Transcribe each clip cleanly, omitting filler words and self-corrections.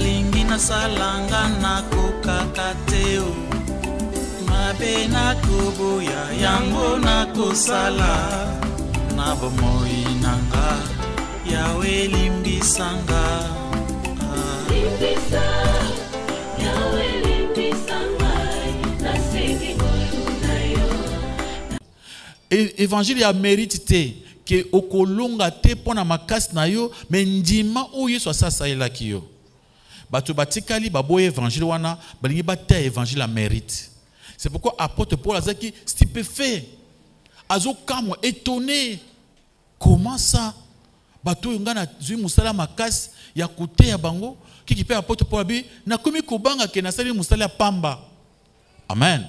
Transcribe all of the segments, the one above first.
balingi nasalanga nakokaka te o mabe nakoboya yango nakosala na bomoi nanga yawe limbisanga limbisa yawe limbisanga nasengi koluna yo. Évangile a mérité que okolonga te pona makasi na yo mais ndima oyo so sasa elaki yo bato batikali baboye évangile wana balingi bata évangile a mérite. C'est pourquoi apôtre Paul a dit stupéfait azo kamwa étonné comment ça bato ngana zui musala makasi ya kote ya bango kiki pe apôtre Paul abi na komi kobanga ke na sali musala pamba. Amen.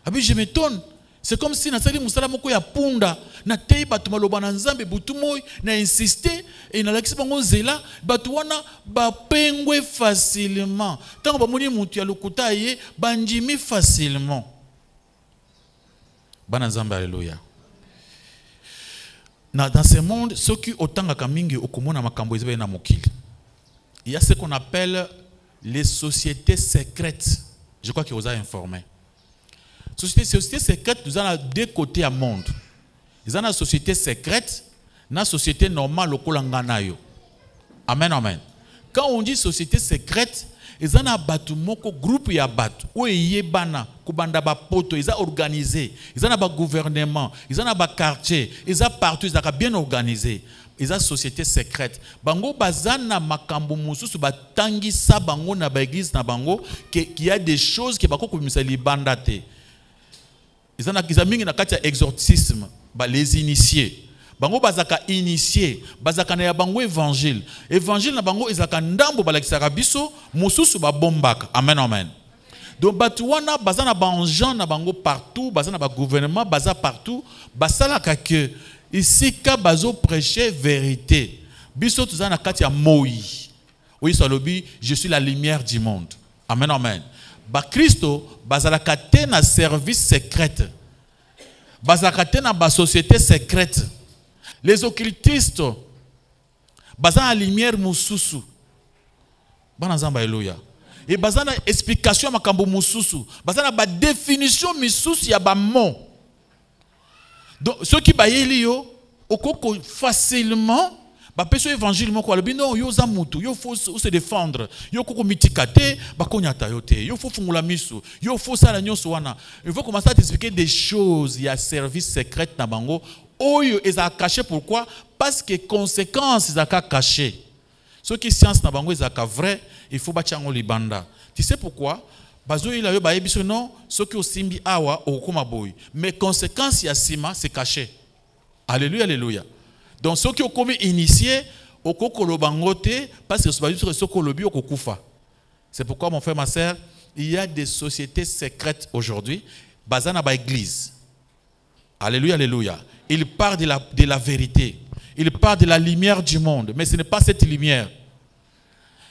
Abi je m'étonne. C'est comme si na sali musala moko ya punda na tei batu maloba na nzambe butu moy na insister et na lakisi bango zela batu wana ba pengwe facilement tant ba moni mutu ya lokuta ye banjimi facilement. Bana nzambe alléluia. Dans ce monde ceux qui otanga kamingi okomona makambo ezebe na mokili. Il y a ce qu'on appelle les sociétés secrètes. Je crois que vous avez informé. Société secrète, nous avons deux côtés à monde. Nous avons la société secrète, la société normale, le Amen, amen. Quand on dit société secrète, ils ont un groupe ya batu, où ils bana, kubanda ba poto, ils ont organisé, ils ont un gouvernement, ils ont un quartier, ils ont partout, ils ont bien organisé. Ils ont société secrète. Bango bazana makambo mususu batangi sa bango na ba église na bango, qu'il y a des choses qui bako kumisa libanda te. Ils ont un exorcisme, les initiés. Bango bazaka initié, bazaka na bango évangile. Évangile na bango ezaka ndambo balakisaka biso, mususu ba bombaka. Amen, amen. Donc batuwana bazana banjan na bango partout, bazana ba gouvernement, baza partout, basalaka que ici ka bazo prêcher vérité. Biso tuzana kati ya moi. Oui, salobi, je suis la lumière du monde. Amen, amen. Ba Christo bazalaka te na service secrète. Bazalaka te na ba société secrète. Les occultistes bazana lumière mususu. Bana nzamba eloya. Et bazana explication makambo mususu. Bazana ba définition misusu ya ba mot. Donc ceux qui bayeli yo okoko facilement ba peso évangile moko alobi non yo za mutu yo faut se défendre yo koko mitikate ba konyata yo te yo faut fungula miso yo faut sala nyonso wana. Il faut commencer à t'expliquer des choses, il y a service secret na bango oyo eza caché. Pourquoi? Parce que conséquences ezaka caché. Ceux qui science na bango ezaka vrai, il faut ba chango libanda. Tu sais pourquoi? Bazo ila yo ba yebiso non ceux qui osimbi awa okoma boy mais conséquences ya sima c'est caché. Alléluia, alléluia. Donc ceux qui ont commis initié au kokolobangote parce que c'est pourquoi mon frère ma soeur, il y a des sociétés secrètes aujourd'hui bazana ba église. Alléluia, alléluia. Il parle de la vérité. Il parle de la lumière du monde, mais ce n'est pas cette lumière.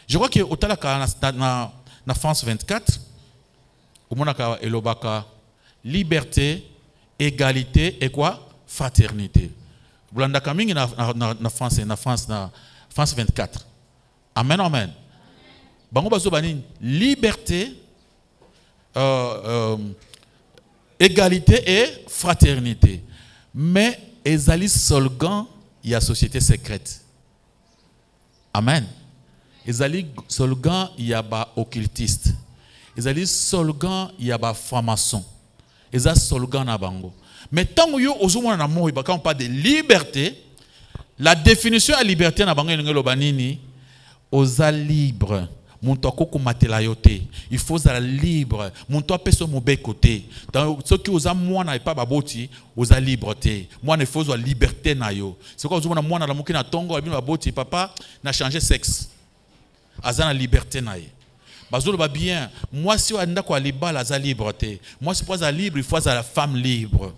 Je crois que au talaka na France 24 au monaka elobaka liberté, égalité et quoi? Fraternité. Blanda kamingi na France 24. Amen, amen. Bango bazo bani liberté, égalité et fraternité. Mais ezali solgan il y a société secrète. Amen. Ezali solgan il y a ba occultiste. Ezali solgan il y a ba franc-maçon. Ezali solgan na bango. Mais tant que quand on parle de liberté, la définition de la liberté na bango ngelo banini oza libre. Il faut être libre. Mon toi peut se mouber côté. Dans ce qui osa moi n'a pas baboti, osa liberté. Moi ne faut liberté na yo. C'est quoi osa moi na la moki na tongo abi baboti papa n'a changé sexe. Aza na liberté na ye. Bazolo ba bien. Moi si on anda ko libal aza liberté. Moi si pas libre, il faut être la femme libre.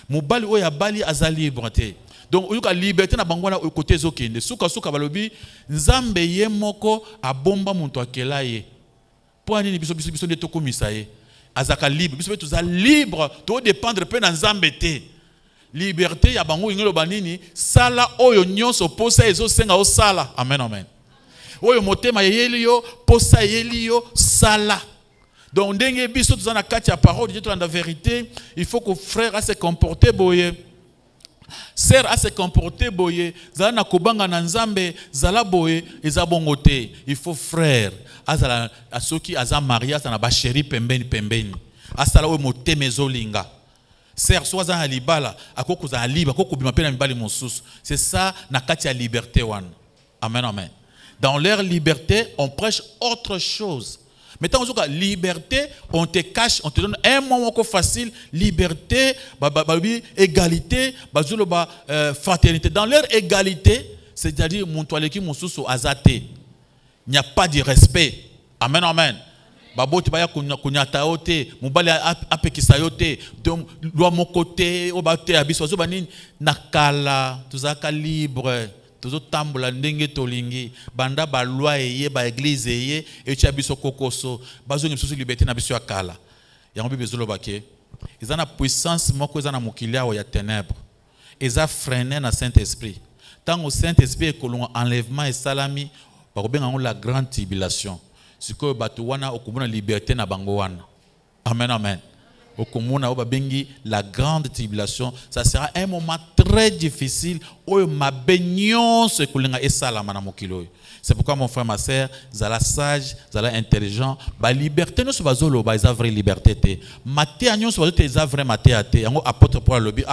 Mobali oya bali aza liberté. Donc, il y a la liberté na bangwana au côté zokende. Suka balobi nzambe ye moko abomba muntu akela ye. Pour nini biso de tokomisa ye. Azaka libre, biso tuza libre, to dépendre pe na nzambe te. Liberté ya bango ngelo banini sala oyo nyonso posa ezo senga o sala. Amen, amen. oyo motema yeli yo posa yeli yo sala. Donc ndenge biso tozana kati ya parole de Dieu dans la vérité, il faut que frère a se comporter boye. Sœur a se comporter boye, zala na kobanga na nzambe, zala boye, eza bongo te. Il faut frère, azala asoki aza maria na ba chéri pembeni pembeni. Asala we motema ezolinga. Sœur soit za libala, akoko za liba, akoko bima pe na mibali mosusu. C'est ça na kati ya liberté wana. Amen amen. Dans leur liberté, on prêche autre chose. Maintenant, on dit liberté, on te cache, on te donne un moment facile, liberté, égalité, fraternité. Dans leur égalité, c'est-à-dire, mon toilette, mon sous azate. Il n'y a pas de respect. Amen, amen. Baboti baya kunyata yote, mubali apekisa yote, donc loi mon côté, obate abiso, zobanin nakala, tuzaka libre. Tozo tambola ndenge tolingi banda ba loi eye ba église eye et tia biso kokoso bazo ngi liberté na biso akala yango bizolo bake ezana puissance moko ezana mokilia ya ténèbres eza freiner na Saint-Esprit tant au Saint-Esprit ekolonga enlèvement et salami ba kobenga la grande tribulation siko bato wana okomona liberté na bango wana. Amen amen. La grande tribulation, ça sera un moment très difficile où ma baignons se coulinga et ça la manamokilo. C'est pourquoi mon frère, ma sœur, zala sage, zala intelligent, ba liberté nous soit zolo, ba isa vraie liberté te. Maté agnon soit te isa vraie maté à te. Yango apôtre Paul lobby.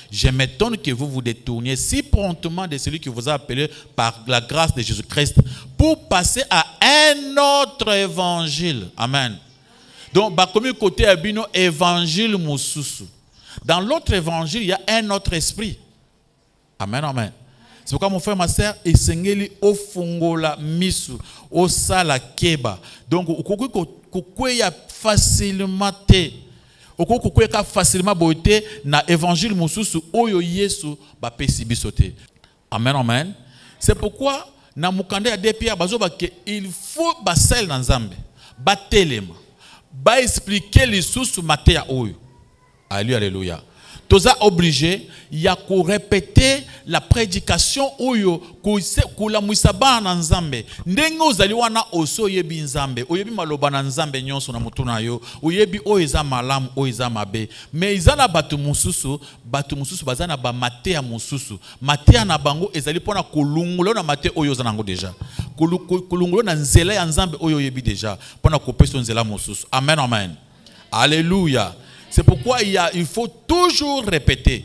Je m'étonne que vous vous détourniez si promptement de celui qui vous a appelé par la grâce de Jésus-Christ pour passer à un autre évangile. Amen. Donc, comme côté abino évangile mususu. Dans l'autre évangile, il y a un autre esprit. Amen, amen. C'est pourquoi mon frère, ma sœur, il s'engeli au fungola misu, au sala keba. Donc, il y a facilement te. Il y a facilement beauté na évangile mususu oyo yesu ba pesi bisote. Amen, amen. C'est pourquoi na mukanda ya depia bazo ba ke il faut ba sel dans Nzambe. Ba telema. Ba expliquer les sous maté à oyo. Alléluia. Toza obligé ya ko répéter la prédication oyo ko la muisaba na Nzambe. Ndenge ozali wana oso yebi Nzambe, oyebi maloba na Nzambe nyonso na mutuna yo, oyebi oeza malamu oeza mabe. Mais izana batu mususu bazana ba maté ya mususu. Maté na bango ezali pona kolungulo na maté oyo zanango déjà. Kolungulo na nzela ya Nzambe oyo yebi déjà pona kopeso nzela mususu. Amen amen. Alléluia. C'est pourquoi il faut toujours répéter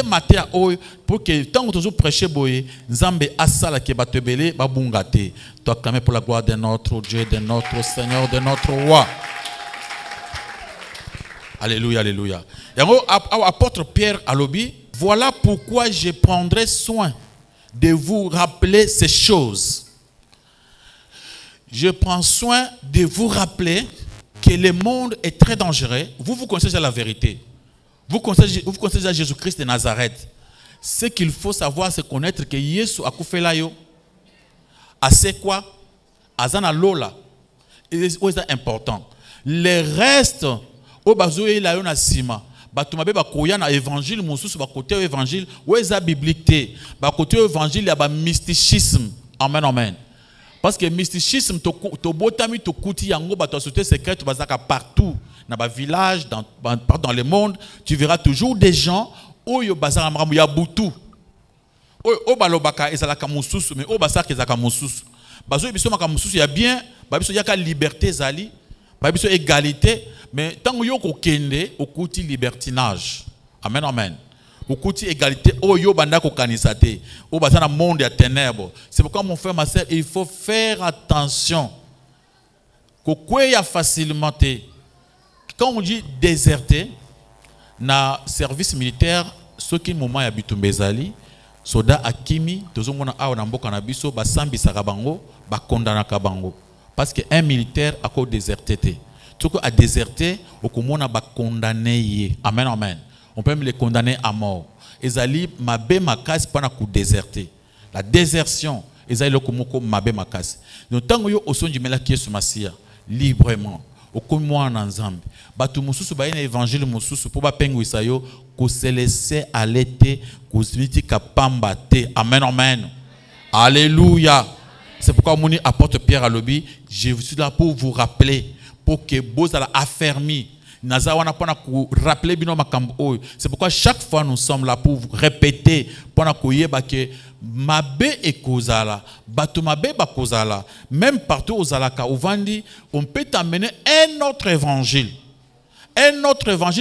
maté à oyo pour que tant que toujours prêcher boye Nzambe asala ke batebele babungate. Toi quand même pour la gloire de notre Dieu, de notre Seigneur, de notre roi. Alléluia, alléluia. Yango apôtre Pierre alobi, voilà pourquoi je prendrai soin de vous rappeler ces choses. Je prends soin de vous rappeler que le monde est très dangereux. Vous connaissez déjà la vérité. Vous connaissez déjà Jésus-Christ de Nazareth. Ce qu'il faut savoir, c'est connaître que Yesu a koufé là yo. C'est quoi? Azana lola. C'est important. Le reste, au bazoé la yo na sima. Batumabe ba koya na évangile mususu ba côté évangile, ou eza biblique. Ba côté évangile ya ba mysticisme. Amen amen. Parce que le mysticisme, to botami to kuti yango ba to société secrète bazaka partout dans ba village dans le monde, tu verras toujours des gens oyo bazaka maramu ya butu. O balobaka ezalaka mususu mais o basaka ezalaka mususu. Bazo biso maka mususu ya bien, ba biso yaka liberté zali, ba biso égalité, mais tant yo ko kende okuti libertinage. Amen amen. Okuti égalité oyo banda ko kanisate o bazana monde ya ténèbres. C'est pourquoi mon frère ma sœur, il faut faire attention ko kweya facilement te. Quand on dit déserter na service militaire, ce qui moment ya bitumbezali soda akimi tozomona awa na mboka na biso basambisaka bango bakondanaka bango parce que un militaire a ko déserter te. Toko a déserter okomona ba condamné ye. Amen amen. On peut même les condamner à mort. Ezali mabe makasi pana ku déserter. La désertion, ezali lokomoko mabe makasi. Donc tango yo osonji melaki Yesu Masia librement. Okomwa na Nzambe. Batu mususu ba ina évangile mususu po ba pengwisa yo ko se laisser aller te ko smiti kapamba te. Amen amen. Alléluia. C'est pourquoi mon apôtre Pierre à lobby, je suis là pour vous rappeler, pour que vous allez affermir. C'est pourquoi chaque fois nous sommes là pour vous répéter, pour que mabe et kozala, bato mabe ba kozala, même partout aux alaka, au Vandi, on peut amener un autre évangile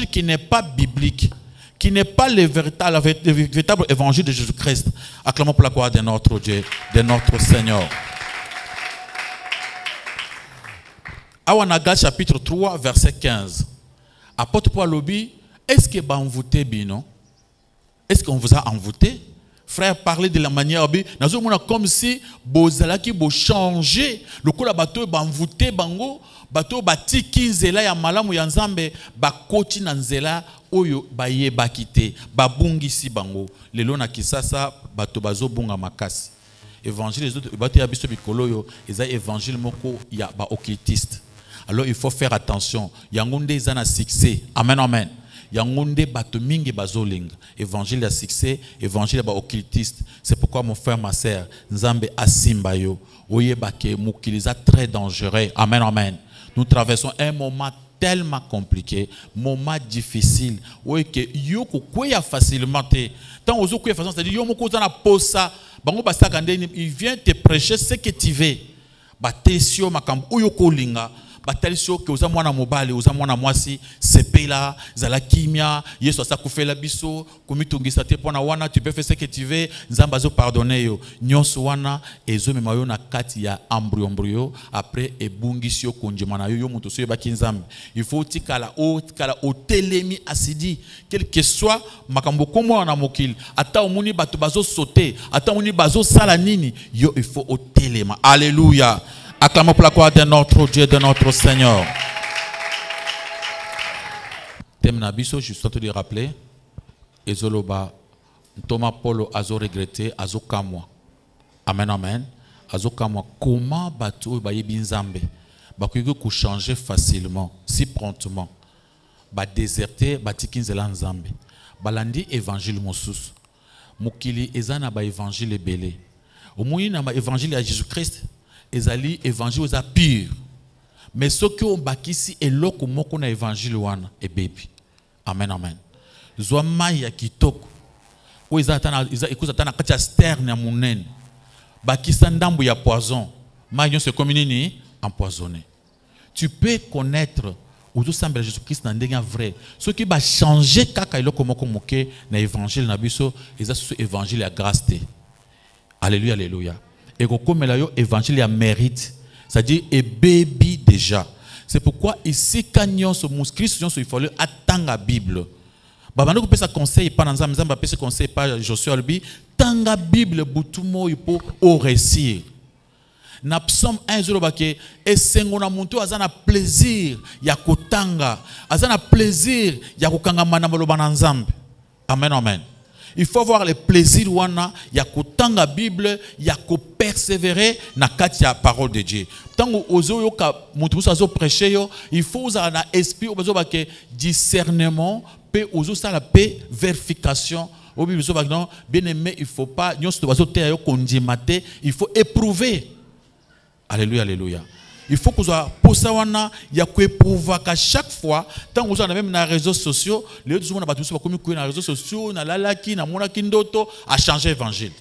qui n'est pas biblique, qui n'est pas le véritable évangile de Jésus-Christ. Acclamons pour la gloire de notre Dieu, de notre Seigneur. Awanaga chapitre 3, verset 15. Apôtre Paul lobby, est-ce que vous envoûté bino? Est-ce qu'on vous a envoûté? Frère, parlez de la manière comme si bozalaki bo changer le coup la bateau ba envoûté bango bateau bati kinzela ya malamu ya nzambe ba koti na nzela oyo ba ye bakite ba bungisi bango lelo na kisasa bato bazo bunga makasi évangile les autres bato ya biso bikolo yo eza évangile moko ya ba occultiste. Alors il faut faire attention. Yangonde eza na succès. Amen, amen. Yangonde bato mingi bazolinga. Évangile à succès, évangile à occultiste. C'est pourquoi mon frère, ma sœur, Nzambe asimba yo. Oyeba ke mukiliza très dangereux. Amen, amen. Nous traversons un moment tellement compliqué, moment difficile. Oye ke yo ko kweya facilement te. Tant ozo kweya facilement, c'est-à-dire yo moko na posa, bango basaka ndeni, il vient te prêcher ce que tu veux. Ba tesio makambo oyo ko linga. Batalisio que oza mwana mobali oza mwana mwasi sepela zala kimia yesu asakufela biso komitungisa te pona wana tu peux faire ce que tu veux nzamba zo pardonner yo nyonso wana ezo mema yo na kati ya embryo après ebungisio konjema na yo moto so yebaki nzambe il faut tikala o telemi asidi quel que soit makambo komo na mokili ata omuni bato bazo sauter ata omuni bazo sala nini yo il faut o telema. Alléluia. Acclamons pour la gloire de notre Dieu, de notre Seigneur. Thème nabiso, je suis en train de rappeler. Ezoloba, Thomas Paulo azo regretté, azo kamwa. Amen, amen. Azo kamwa. Comment bato baye binzambe? Bakuyo ku changer facilement, si promptement. Ba déserter, batikinzela nzambe. Balandi évangile mosusu. Mukili ezana ba évangile belé. Au moins na ba évangile à Jésus-Christ. Ezali évangile za pire. Mais ce que on bakisi eloko moko na évangile wana e baby. Amen, amen. Zwa maya kitoko. O ezatana ekozatana kati ya sterne ya munene. Bakisa ndambu ya poison. Mayon se comme nini empoisonné. Tu peux connaître ou tout semble Jésus-Christ na ndenge vrai. Ce qui va changer kaka eloko moko moke na évangile na biso eza ce évangile ya grâce te. Alléluia, alléluia. Et comme là, évangile a mérite, c'est-à-dire et baby déjà. C'est pourquoi ici quand nous sommes Christ, il faut attendre la Bible. Babano peut ça conseil pas dans Nzamba peut se conseil pas Joshua Albi, tanga Bible butumo pour au récit. Na psaume 1 bake et sengona muntu azana plaisir ya kotanga, azana plaisir ya kokanga mana maloba na Nzambe. Amen, amen. Il faut avoir le plaisir wana ya kotanga Bible ya ko persévérer na kati ya parole de Dieu. Tango ozo yo ka mutu azo prêcher yo, il faut usar na esprit ozo ba ke discernement pe ozo ça la paix vérification. Au Bible so ba non bien aimé, il faut pas nyonso to bazo te yo kondimate, il faut éprouver. Alléluia, alléluia. Il faut que soit pour ça wana ya ko éprouver qu'à chaque fois tant que on même na réseaux sociaux les autres na batu so comme ko na réseaux sociaux na lalaki na mona kindoto a changer évangile.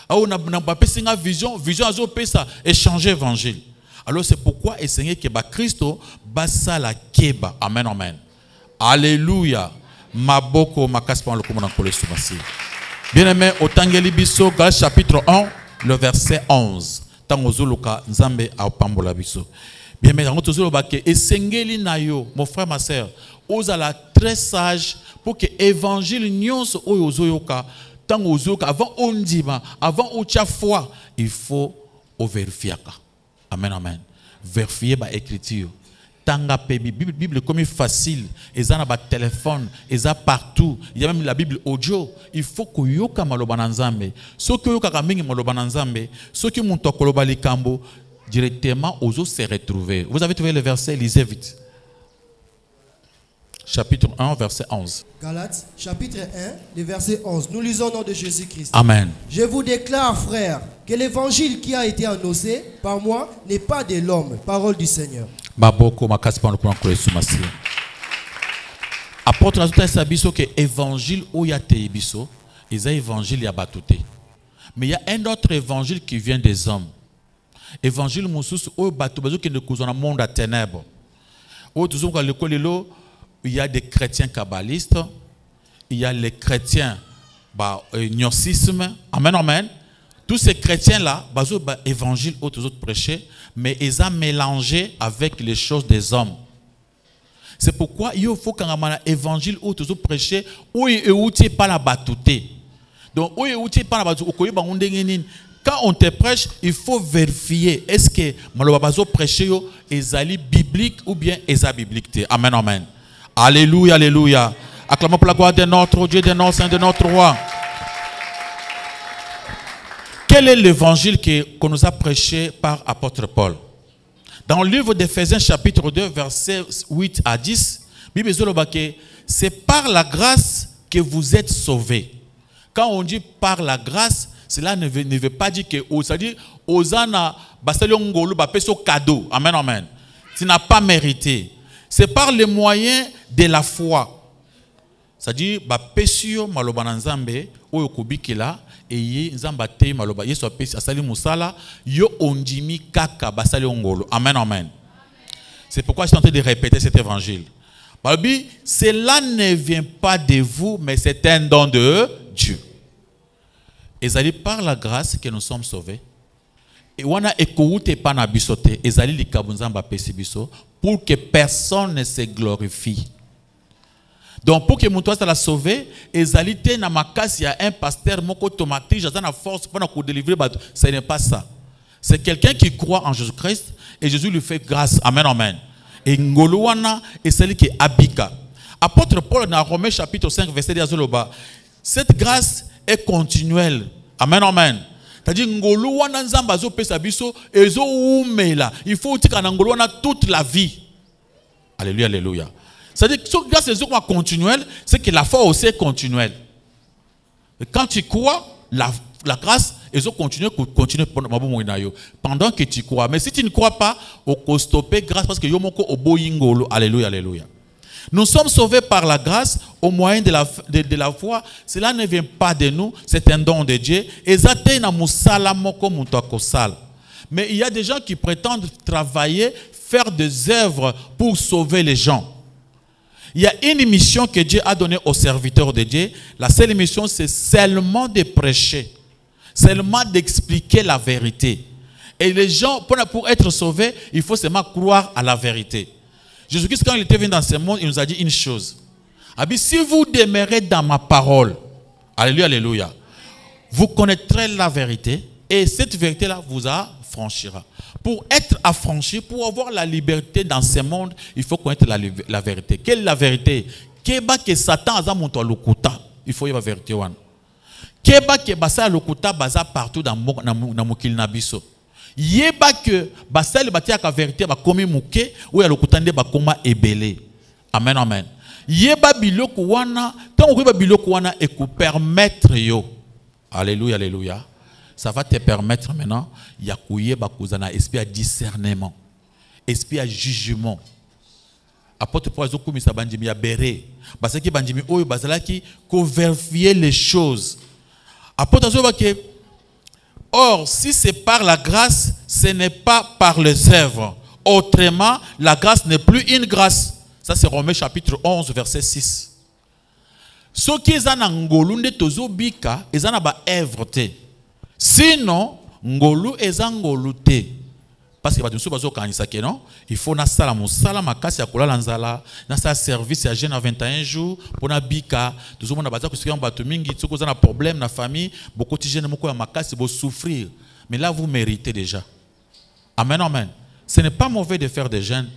Ah on a pas pesinga vision azo pesa et changer évangile. Alors c'est pourquoi essayer que ba Christo basa la keba. Amen, amen. Alléluia. Maboko makaspa le komona kole subasi. Bien-aimé au tangeli biso Galates chapitre 1 le verset 11. Nzambe a pambola biso. Bien, mais esengeli na yo, mon frère, ma soeur, ozala très sage pour que évangile nyonso oyo ozoyoka, tant ozoyoka avant ondima, avant ocha foi, il faut vérifier. Amen, amen. Vérifier ba écriture. Tanga Bible comme facile, ezana ba téléphone, eza partout. Il y a même la Bible audio. Il faut que yoka maloba na Nzambe. Ce que yoka kamingi maloba na Nzambe, ce que mon tokoloba likambo directement aux autres se retrouver. Vous avez trouvé le verset, lisez vite. chapitre 1, verset 11. Galates, chapitre 1, le verset 11. Nous lisons au nom de Jésus-Christ. Amen. Je vous déclare, frères, que l'évangile qui a été annoncé par moi n'est pas de l'homme, parole du Seigneur. Baboko makasi pa lokona ko Yesu masi. Apôtre azuta sabiso que évangile oya te biso, eza évangile ya batuté. Mais il y a un autre évangile qui vient des hommes. Évangile mususu oyo bato bazo ke ne kozona monde à ténèbres. Oyo tuzo ka lekolelo, il y a des chrétiens kabbalistes, il y a les chrétiens gnosticisme. Amen, amen. Tous ces chrétiens-là, bazo ba évangile aux autres prêchés, mais ils ont mélangé avec les choses des hommes. C'est pourquoi il faut qu'on ait un évangile aux autres prêchés, où il n'est pas la batouté. Donc, où il n'est pas la batouté, quand on te prêche, il faut vérifier est-ce que le prêché est biblique ou bien est biblique. Amen, amen. Alléluia, alléluia. Acclamons pour la gloire de notre Dieu, de notre Saint, de notre Roi. Quel est l'évangile qu'on nous a prêché par apôtre Paul? Dans le livre d'Éphésiens chapitre 2, versets 8 à 10, Bible dit c'est par la grâce que vous êtes sauvés. Quand on dit par la grâce, cela ne veut pas dire que, c'est-à-dire, Osana, Basaliongolo, Bapeso cadeau. Amen, amen. Tu n'as pas mérité. C'est par les moyens de la foi. C'est-à-dire, Bapesio Malobananzambe, Oyokobikela, et Nzamba te Maloba, Yesu Apesi, Asali Musala, Yo Ondimi Kaka, Basaliongolo. Amen, amen. C'est pourquoi je suis en train de répéter cet évangile. Babi, cela ne vient pas de vous, mais c'est un don de Dieu. Et c'est par la grâce que nous sommes sauvés. Et on a écouté par la bisoté, et c'est li kabunzamba pesi biso, pour que personne ne se glorifie. Donc pour que mon toit soit sauvé, et c'est na makas il y a un pasteur moko automatique, j'ai la force pour nous délivrer, ce n'est pas ça. C'est quelqu'un qui croit en Jésus-Christ et Jésus lui fait grâce. Amen, amen. Et ngoluana et celui qui abika. Apôtre Paul dans Romains chapitre 5 verset 10 cette grâce est continuelle. Amen, amen. C'est-à-dire ngoluana nzamba zo pesa biso ezo umela. Il faut tika na ngoluana toute la vie. Alléluia, alléluia. C'est-à-dire que cette grâce est continuelle, c'est que la foi aussi est continuelle. Et quand tu crois, la grâce est continue pendant que tu crois. Mais si tu ne crois pas, on peut stopper grâce parce que yomoko oboyingolo. Alléluia, alléluia. Nous sommes sauvés par la grâce au moyen de la foi. Cela ne vient pas de nous, c'est un don de Dieu. Mais il y a des gens qui prétendent travailler, faire des œuvres pour sauver les gens. Il y a une mission que Dieu a donnée aux serviteurs de Dieu. La seule mission, c'est seulement de prêcher. Seulement d'expliquer la vérité. Et les gens, pour être sauvés, il faut seulement croire à la vérité. Jésus-Christ, quand il était venu dans ce monde, il nous a dit une chose. Si vous demeurez dans ma parole, alléluia, alléluia, vous connaîtrez la vérité et cette vérité-là vous affranchira. Pour être affranchi, pour avoir la liberté dans ce monde, il faut connaître la vérité. Quelle est la vérité? Keba que Satan a monté à l'okuta. Il faut y avoir la vérité. Keba que basa l'okuta basa partout dans mokil nabiso. Yeba que basa le batia ka vérité ba komi muke ou ya l'okuta nde ba koma ebele. Amen, amen. Yeba biloko wana, tant on yeba biloko wana et ku permettre yo. Alléluia, alléluia. Ça va te permettre maintenant, il y a couillé bakuzana, esprit à discernement, esprit à jugement. Apôtre Paul Zokoumi sa bandimi ya béré, parce que bandimi oyo bazala qui vérifier les choses. Apôtre Zokoumi, or si c'est par la grâce, ce n'est pas par les œuvres. Autrement, la grâce n'est plus une grâce. Ça c'est Romains chapitre 11 verset 6. Ce qui est en ngolu nde tozo bika, ezana ba œuvre te. Sinon, ngolu eza ngolu te. Parce que batumso bazo kanisa ke non, il faut na sala musala makasi ya kolala nzala, na sala service ya jeune à 21 jours pour na bika, tozo mona baza ko sika batu mingi tsoko za na problème na famille, beaucoup de jeunes moko ya makasi bo souffrir. Mais là vous méritez déjà. Amen, amen. Ce n'est pas mauvais de faire des jeûnes,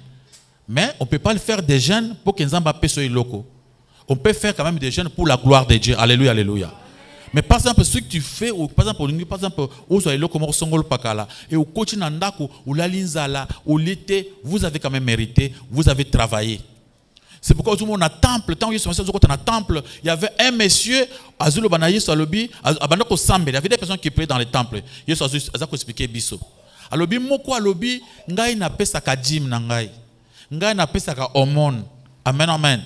mais on ne peut pas le faire des jeûnes pour que Nzamba peso iloko. On peut faire quand même des jeûnes pour la gloire de Dieu. Alléluia, alléluia. Mais par exemple, ce que tu fais, ou par exemple, et au coach nandako, ou la linzala, ou l'été, vous avez quand même mérité, vous avez travaillé. C'est pourquoi tout le monde a temple. Tant que Yesu dans un temple, il y avait un monsieur, Azulo Banaye Salobi, Abanako Sambe. Il y avait des personnes qui priaient dans les temples. Yesu a expliqué Bisso. Alobi moko alobi ngai na pesa ka jim na ngai. Ngai na pesa ka omon. Amen amen.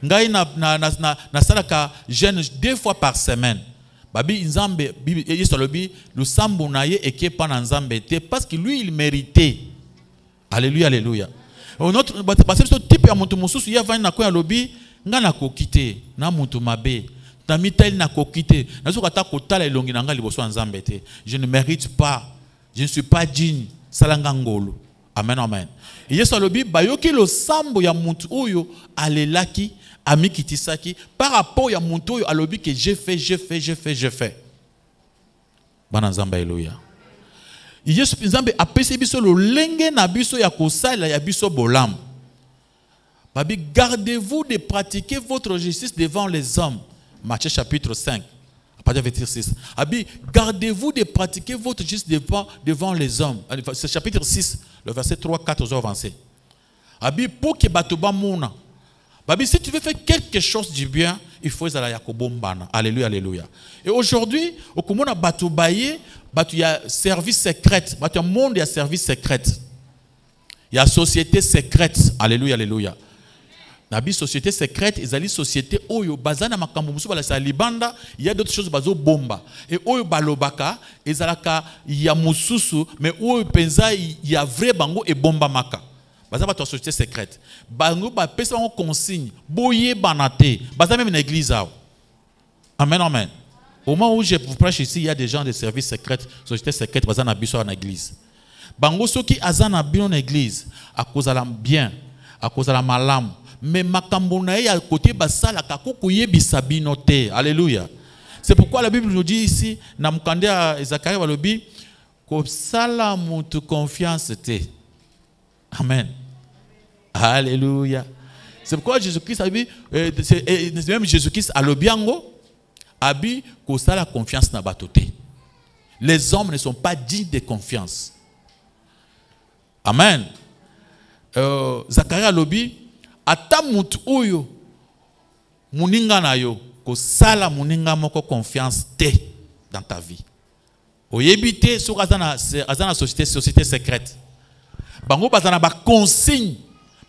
Ngai na salaka jeûne 2 fois par semaine. Babi Nzambe Yesu alobi le sambo na ye eke pa na Nzambe te parce que lui il méritait. Alléluia alléluia. Notre parce que type ya muntu mususu ya vani na ko alobi nga na ko kité na muntu mabe. Na mitel na ko kité. Na soka ta ko tala elongi na nga liboso Nzambe te. Je ne mérite pas. Je ne suis pas digne. Salanga ngolo. Amen amen. Et Yesu alobi bayoki lo sambo ya muntu oyo alelaki amikitisaki par rapport ya muntu oyo alobi que j'ai fait. Bana Nzambe alléluia. Yesu Nzambe apesi biso lo lenge na biso ya kosala ya biso bolam. Babi gardez-vous de pratiquer votre justice devant les hommes. Matthieu chapitre 5. À partir du verset 6. Abi gardez-vous de pratiquer votre justice devant les hommes. C'est chapitre 6, le verset 3, 4 avancé. Abi pour que batoba mouna. Babi si tu veux faire quelque chose du bien, il faut aller à Yakobombana. Alléluia alléluia. Et aujourd'hui, au komona batobaye il y a service secret, il y a monde, il y a service secret. Il y a société secrète. Alléluia, alléluia. Nabi société secrète, ils allaient société oyo bazana makambo musu bala sa libanda, il y a d'autres choses bazo bomba. Et oyo balobaka, ezalaka il y a mususu, mais oyo penza il y a vrai bango et bomba maka. Bazana ba société secrète. Bango ba pesa on consigne, boye banate, bazana même une église. Amen amen. Au moment où je vous prêche ici, il y a des gens de services secrets, sociétés secrètes, basés dans l'église. Bango soki azana bien en église, à cause de la bien, à cause de la malam, mais makambonae à côté basala kakuku yebisabinote. Alléluia. C'est pourquoi la Bible nous dit ici, namkande à Zacharie walobi, ko sala mutu confiance te. Amen. Alléluia. C'est pourquoi Jésus-Christ a dit, même Jésus-Christ a le biango. Abi kosa la confiance na batoté. Les hommes ne sont pas dignes de confiance. Amen. Zacharie alobi ata mutu oyo muninga na yo kosala muninga moko confiance te dans ta vie. Oyebite sur azana société secrète. Bango bazana ba consigne,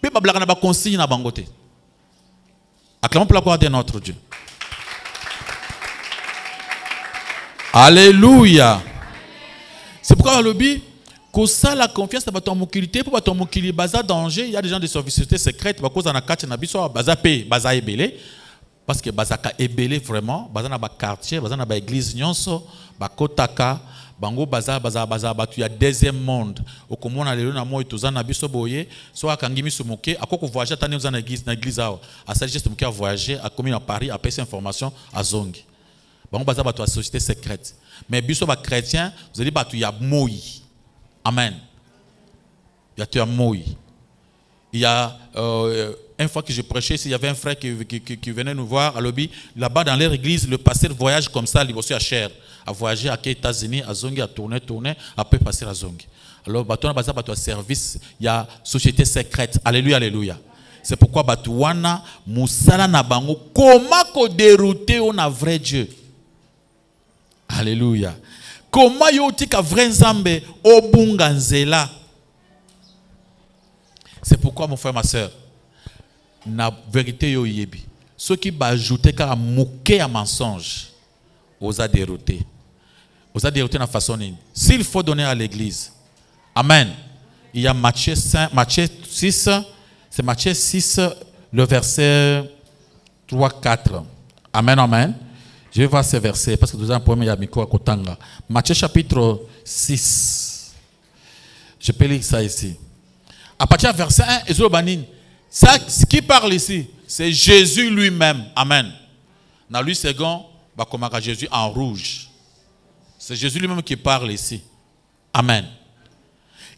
pe ba blaka na ba consigne na bango te. Acclamons pour la gloire de notre Dieu. Alléluia. C'est pourquoi le lobby, que ça la confiance dans ton mobilité, pour ton mobilité, baza danger, il y a des gens de société secrète, parce que dans la carte na biso baza paye, baza ebelé, parce que baza ka ebelé vraiment, baza na ba quartier, baza na ba église nyonso, ba kotaka, bango baza batu ya deuxième monde. Au komona lelo na moi tozana biso boye, so akangimi somoke, akoko voyager tani na église awa, a ça juste moke voyager, a commis à Paris, a passer information à Zongi. Bon, baza batu la société secrète. Mais biso ba chrétien, vous allez batu ya moi. Amen. Il y a tu as moi. Il y a une fois que je prêchais, il y avait un frère qui venait nous voir à Lobby. Là-bas dans leur église, le pasteur voyage comme ça, il va à Cher, à voyager à États-Unis, à Zongi, à tourner, après passer à Zongi. Alors, batu na baza batu à service, il y a société secrète. Alléluia, alléluia. C'est pourquoi batu wana musala na bango comment ko dérouter on a vrai Dieu. Alléluia. Comment yotika vrai Nzambe obunga nzela. C'est pourquoi mon frère ma soeur, na vérité yo yebi. Ceux qui va ajouter car mouké à mensonge, osa dérouter. Osa dérouter na façon nini. S'il faut donner à l'église. Amen. Il y a Matthieu 6, c'est Matthieu 6 le verset 3-4. Amen amen. Je vais voir ces versets parce que nous avons un problème à Miko à Kotanga. Matthieu chapitre 6. Je peux lire ça ici. À partir du verset 1, ça, ce qui parle ici, c'est Jésus lui-même. Amen. Dans lui second, comme Jésus en rouge. C'est Jésus lui-même qui parle ici. Amen.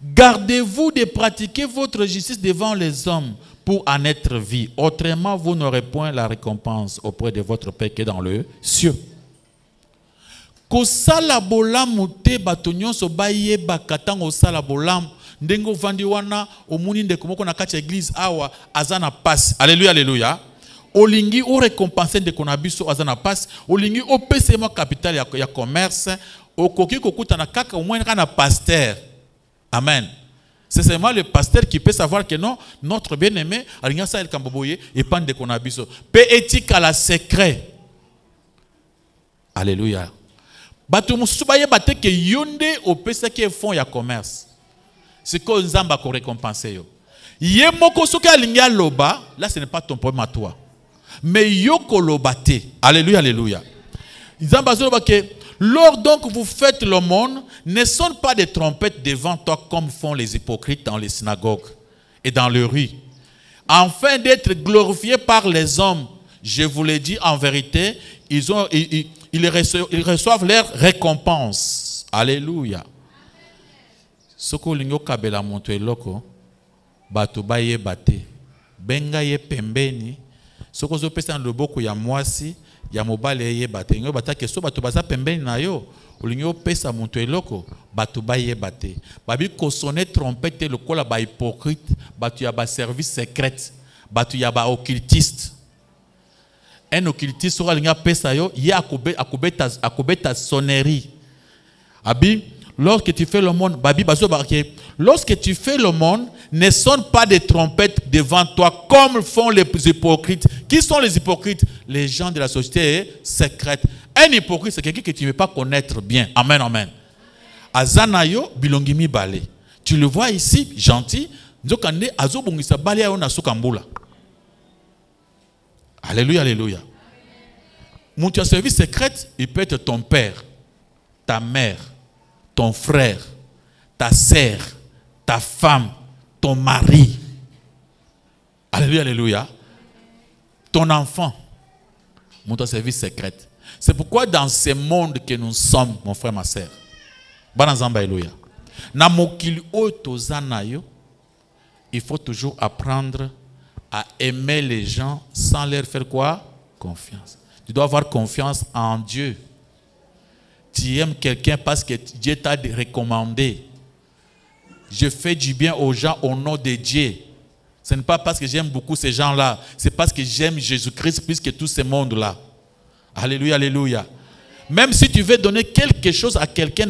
Gardez-vous de pratiquer votre justice devant les hommes pour en être vie. Autrement, vous n'aurez point la récompense auprès de votre Père qui est dans le cieux. Kosala bolam te batonyon so baye bakatang osala bolam ndengo vandi wana omuni ndeko moko na kati église awa azana passe. Alléluia, alléluia. Olingi o récompenser ndeko na biso azana passe, olingi o pese mo capital ya commerce, okoki kokuta na kaka au moins na pasteur. Amen. C'est seulement le pasteur qui peut savoir que non, notre bien-aimé, alinga sa el kamboboye et pas ndeko na biso. Pe éthique à la secret. Alléluia. Bato mususu baye bate ke yonde opesa ke fond ya commerce. C'est que nzamba ko récompenser yo. Ye moko soki alingi loba, là ce n'est pas ton problème à toi. Mais yo kolobate. Alléluia, alléluia. Nzamba zo ba ke lors donc vous faites le monde, ne sonne pas des trompettes devant toi comme font les hypocrites dans les synagogues et dans les rues, afin d'être glorifiés par les hommes. Je vous l'ai dit en vérité, ils reçoivent leur récompense. Alléluia. Soko lingo kabela monto eloko, bato baye bate, benga ye pembeni, soko zo pesa na loboko ya mwasi, ya mobale ye bate, ngo bata keso bato baza pembeni na yo, lingo pesa monto eloko, bato baye bate. Babi ko sonner trompette lokola ba hypocrite, bato ya ba service secret, bato ya ba occultiste. Un occultiste sera linga pesa yo, ye akobeta sonnerie. Abi lorsque tu fais le monde, babi bazo barke, lorsque tu fais le monde, ne sonne pas des trompettes devant toi comme font les hypocrites. Qui sont les hypocrites? Les gens de la société secrète. Un hypocrite, c'est quelqu'un que tu ne veux pas connaître bien. Amen, amen. Azanayo bilongimi bale. Tu le vois ici, gentil. Nzokande azo bongisa bale ya ona sukambula. Alléluia, alléluia. Mon service secret, il peut être ton père, ta mère, ton frère, ta sœur, ta femme, ton mari. Alléluia, alléluia. Ton enfant. Mon service secret. C'est pourquoi dans ce monde que nous sommes, mon frère, ma sœur, il faut toujours apprendre à aimer les gens sans leur faire quoi? Confiance. Tu dois avoir confiance en Dieu. Tu aimes quelqu'un parce que Dieu t'a recommandé. Je fais du bien aux gens au nom de Dieu. Ce n'est pas parce que j'aime beaucoup ces gens-là. C'est parce que j'aime Jésus-Christ plus que tout ce monde-là. Alléluia, alléluia. Même si tu veux donner quelque chose à quelqu'un,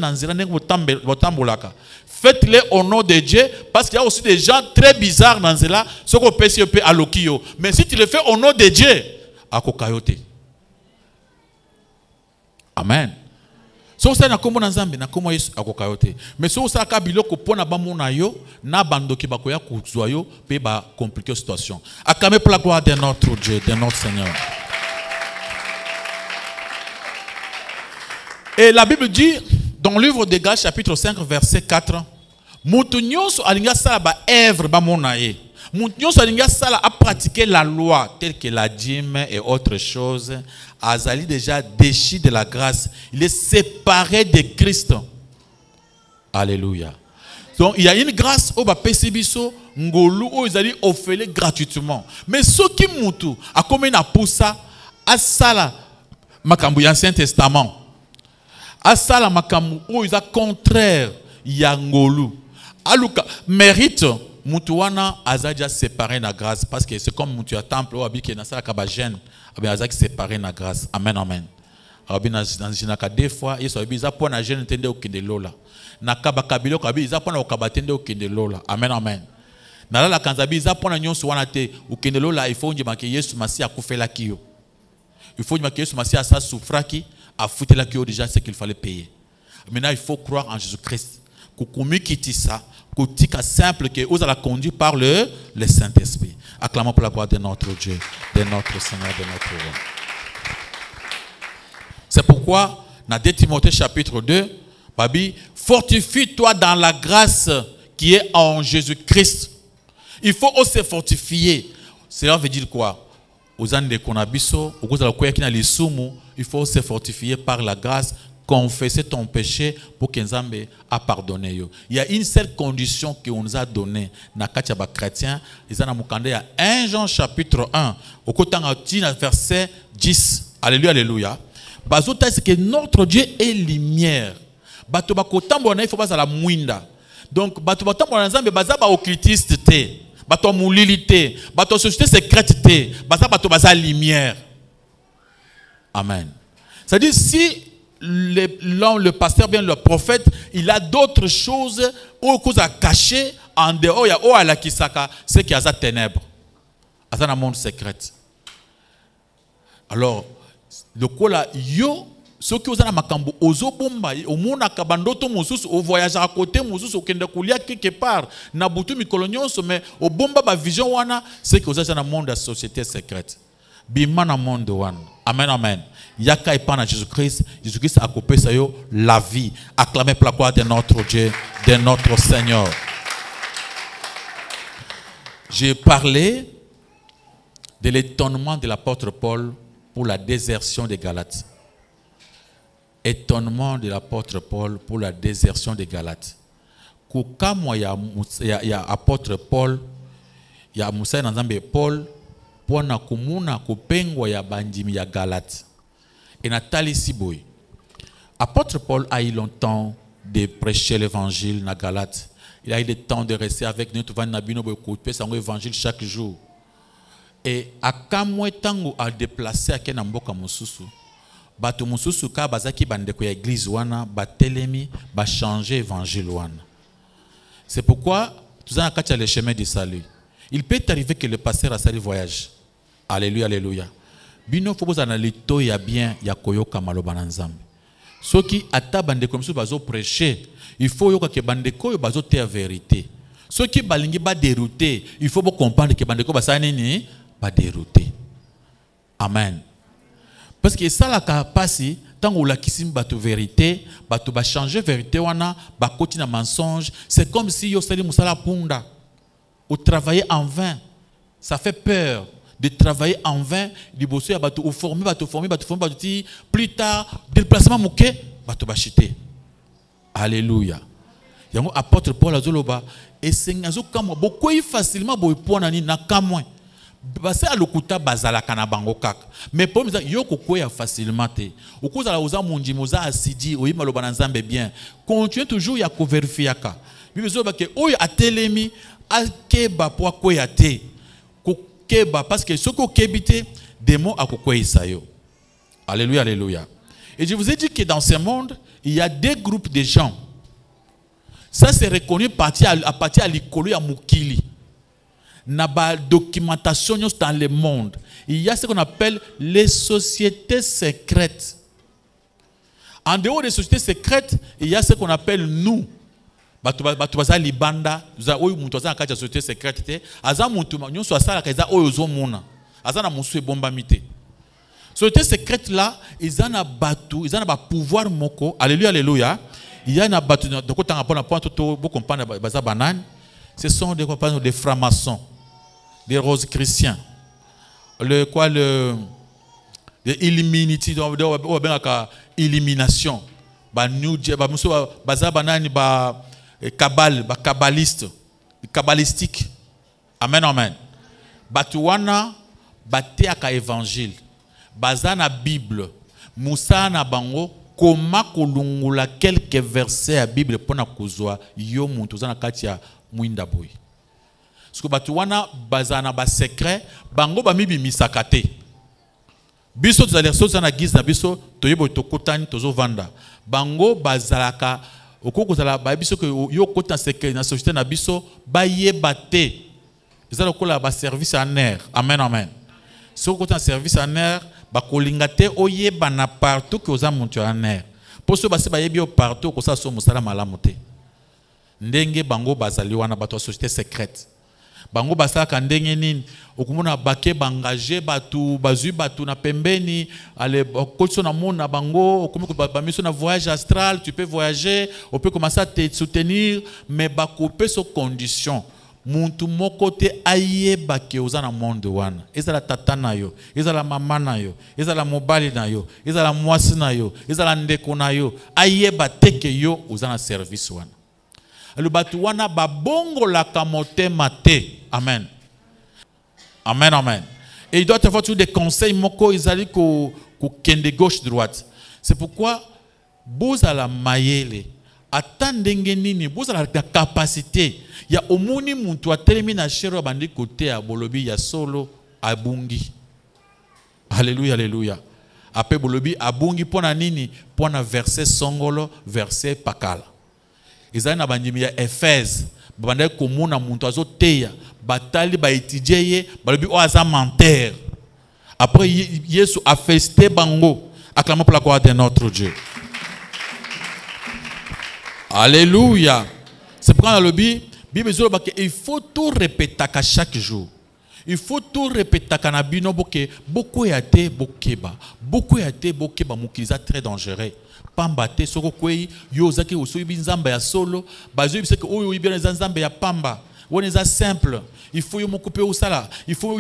faites-le au nom de Dieu, parce qu'il y a aussi des gens très bizarres dans cela, ce qu'on peut se à l'okio. Mais si tu le fais au nom de Dieu, à kokayote. Amen. So ça na kombo na Nzambe na komo Yesu akokayote. Mais so ça ka biloko pona bamona yo na bandoki bakoya kuzwa yo pe ba compliquer situation. Acclamez pour la gloire de notre Dieu, de notre Seigneur. Et la Bible dit dans le livre de Galates chapitre 5 verset 4, mutu nyonso alinga sala ba œuvre bamona ye. Mutu nyonso alinga sala a pratiquer la loi telle que la dîme et autres choses. Azali déjà déchu de la grâce. Il est séparé de Christ. Alléluia. Donc il y a une grâce au bapesibiso ngolu o izali offert gratuitement. Mais ce qui mutu a comme na poussa a sala makambu ya Ancien Testament. A sala makambu o isa contraire ya ngolu. Aluka mérite mutu wana azaja séparé na grâce parce que c'est comme mutu ya temple o abiki na sala kabajene. Azak séparé na grâce. Amen, amen. Abi na jinaka deux fois yeso abi za pona jeune entende okende lola. Na kabakabilo kabi za pona okabatende okende lola. Amen, amen. Na la kanzabi za pona nyonso wana te okende lola il faut njima ke Yesu Masi akufela kiyo. Il faut njima ke Yesu Masi asa souffraki afutela kiyo déjà ce qu'il fallait payer. Maintenant il faut croire en Jésus-Christ. Kukumi kitisa kutika simple que vous allez conduire par le Saint-Esprit. Acclamons pour la gloire de notre Dieu, de notre Seigneur, de notre roi. C'est pourquoi, dans 2 Timothée chapitre 2, Babi, fortifie-toi dans la grâce qui est en Jésus-Christ. Il faut aussi fortifier. Cela veut dire quoi? Il faut se fortifier par la grâce. Confesser ton péché pour que Nzambe a pardonné. Il y a une seule condition qu'on nous a donnée dans les chrétiens. Il y a 1 Jean chapitre 1, au côté verset 10. Alléluia, alléluia. C'est que notre Dieu est lumière. Il faut pas la mouinda. Donc bato batambola nzambe baza ba occultiste te, bato mulili te, bato société secrète te, bato baza lumière. Amen. C'est-à-dire si le pasteur, bien le prophète, il a d'autres choses aux causes à cacher en dehors, il y a la kisaka, c'est qu'il y a des ténèbres, il y a un monde secret. Alors, le coup là, yo, ceux qui ont un makambo, ozo bomba, au monde à kabandoto moussous, au voyage à côté moussous, au kende koulia quelque part, na butu mikolonyon, mais au bomba ba vision wana, c'est que vous avez un monde de société secrète. Bima na monde wana. Amen, amen. Yaka et pana Jésus-Christ a coupé ça yo la vie. Acclamez pour la gloire de notre Dieu, de notre Seigneur. J'ai parlé de l'étonnement de l'apôtre Paul pour la désertion des Galates. Étonnement de l'apôtre Paul pour la désertion des Galates. Quand il y a apôtre Paul, il y a Moussa Nzambe Paul, pour na kumuna kupengwa ya bandimi ya Galates. Et Nathalie Siboy. Apôtre Paul a eu longtemps de prêcher l'évangile na Galates. Il a eu le temps de rester avec nous, écouter son évangile chaque jour. Et à kamwe tango a déplacé à Kenamboka Mususu. Bato Mususu ka bazaki bandeko ya église wana batelemi ba changer évangile wana. C'est pourquoi tout ça a le chemin du salut. Il peut arriver que le pasteur a sali voyage. Alléluia, alléluia. Bino faut na lito ya bien ya koyoka maloba na Nzambe. Soki ata bandeko mususu bazo prêcher, il faut yoka ke bandeko yo bazo te vérité. Soki balingi ba dérouter, il faut comprendre que bandeko basana nini ba dérouter. Amen. Parce que ça la kapasi tant ou la kisim bato vérité, bato ba changer vérité wana, ba koti na mensonge, c'est comme si yo sali musala punda. Ou travailler en vain. Ça fait peur de travailler en vain, de bosser à bateau, ou former, plus tard, déplacement mouké, bateau bachité. Alléluia. Il y a un apôtre Paul Azoloba, et c'est un beaucoup facilement, beaucoup na kamwe. Basé à l'okuta bazala kanabango kak. Mais pour me yo kokoya facilement te. Au cause la oza mundi moza asidi, oyi maloba na Nzambe bien. Continue toujours ya ko vérifier ka. Bibi zo ba ke oyo atelemi akeba po akoya te. Keba parce que ce qu'on kebite des mots à kokoya isayo. Alléluia, alléluia. Et je vous ai dit que dans ce monde, il y a deux groupes de gens. Ça c'est reconnu à partir à l'ikolo ya mukili. Na ba documentation dans le monde. Il y a ce qu'on appelle les sociétés secrètes. En dehors des sociétés secrètes, il y a ce qu'on appelle nous. Batu baza libanda, za oyo muntu aza na société secrète te, aza muntu nyonso asala kaza oyo zo mona. Aza na musu ebomba mité. Société secrète là, ils en a batu, ils en a ba pouvoir moko. Alléluia, alléluia. Il y a na batu de côté en rapport à tout beaucoup comprendre baza banane. Ce sont des francs-maçons, des roses chrétiens. Le quoi le illuminati donc ben illumination. Ba new ba musu baza banane ba kabbaliste, kabbalistique. Amen, amen. Batuwana bate aka évangile. Baza na Bible. Musa na bango koma kolungula quelques versets à Bible pona kuzwa yo muntu za na kati ya mwinda boy. Parce batuwana baza na ba secret bango ba mibi misakate. Biso tuzali so na giza biso toyebo tokotani tozo vanda. Bango bazalaka okoko zala ba biso que yo kota secret na société na biso ba yebate. Ezala kola ba service en air. Amen, amen. So kota service en air ba kolingate oyeba na partout que oza muntu en air. Pour so ba se ba yebi partout ko sa so musala malamu te. Ndenge bango bazali wana bato société secrète. Bango basaka ndenge nini okumona bake bangager batu bazui batu na pembeni ale kotso na mona bango okomi ba mission na voyage astral, tu peux voyager, on peut commencer à te soutenir mais ba couper sur condition muntu moko te ayeba ke oza na monde wana ezala tata na yo ezala mama na yo ezala mobali na yo ezala mwasi na yo ezala ndeko na yo ayeba te ke yo oza na service wana. Le batuwana babongo la kamote mate. Amen. Amen, amen. Et il doit y avoir toujours des conseils moko izali ko kende gauche droite. C'est pourquoi boza la mayele attendez nini vous avez la capacité ya omoni muntu atelemi na shero bandi côté ya bolobi ya solo abungi. Alléluia, alléluia. Après bolobi abungi pona nini pona verset songolo verset pakala. Ezali na bandimi ya Éphèse banda komona muntu azoteya batali ba étudier balobi o aza menteur. Après Yesu a festé bango. Acclamons pour la gloire de notre Dieu. Alléluia. C'est pourquoi dans le Bible, il faut tout répéter à chaque jour. Il faut tout répéter à Kanabino Boke. Beaucoup yate bokeba. Beaucoup yate bokeba mukiza très dangereux. Pambate soko kwei yozaki usuibi nzamba ya solo. Bazo biseke oyo ibia nzamba ya pamba. On est simple. Il faut me couper au salaire. Il faut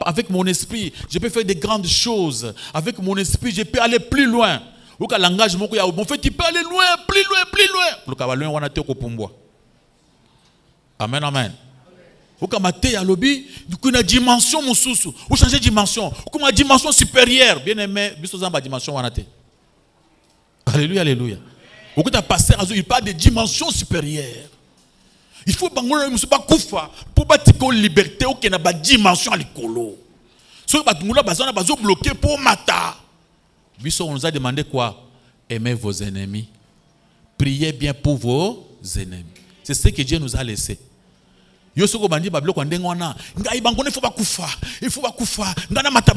avec mon esprit, je peux faire des grandes choses. Avec mon esprit, je peux aller plus loin. Ou que langage mon fait tu peux aller loin, plus loin, plus loin. Pour que loin on a te kopomboa. Amen, amen. Ou que ma te ya lobby, du coup une dimension mon sous. Ou changer de dimension. Ou comme une dimension supérieure. Bien aimé, biso zamba dimension on a te. Alléluia, alléluia. Ou que ta pasteur il parle de dimension supérieure. Il faut pour bâtir liberté ou qu'il y ait une dimension à l'écolo. Si vous avez bloqué pour mata. On nous a demandé quoi? Aimez vos ennemis. Priez bien pour vos ennemis. C'est ce que Dieu nous a laissé. Il faut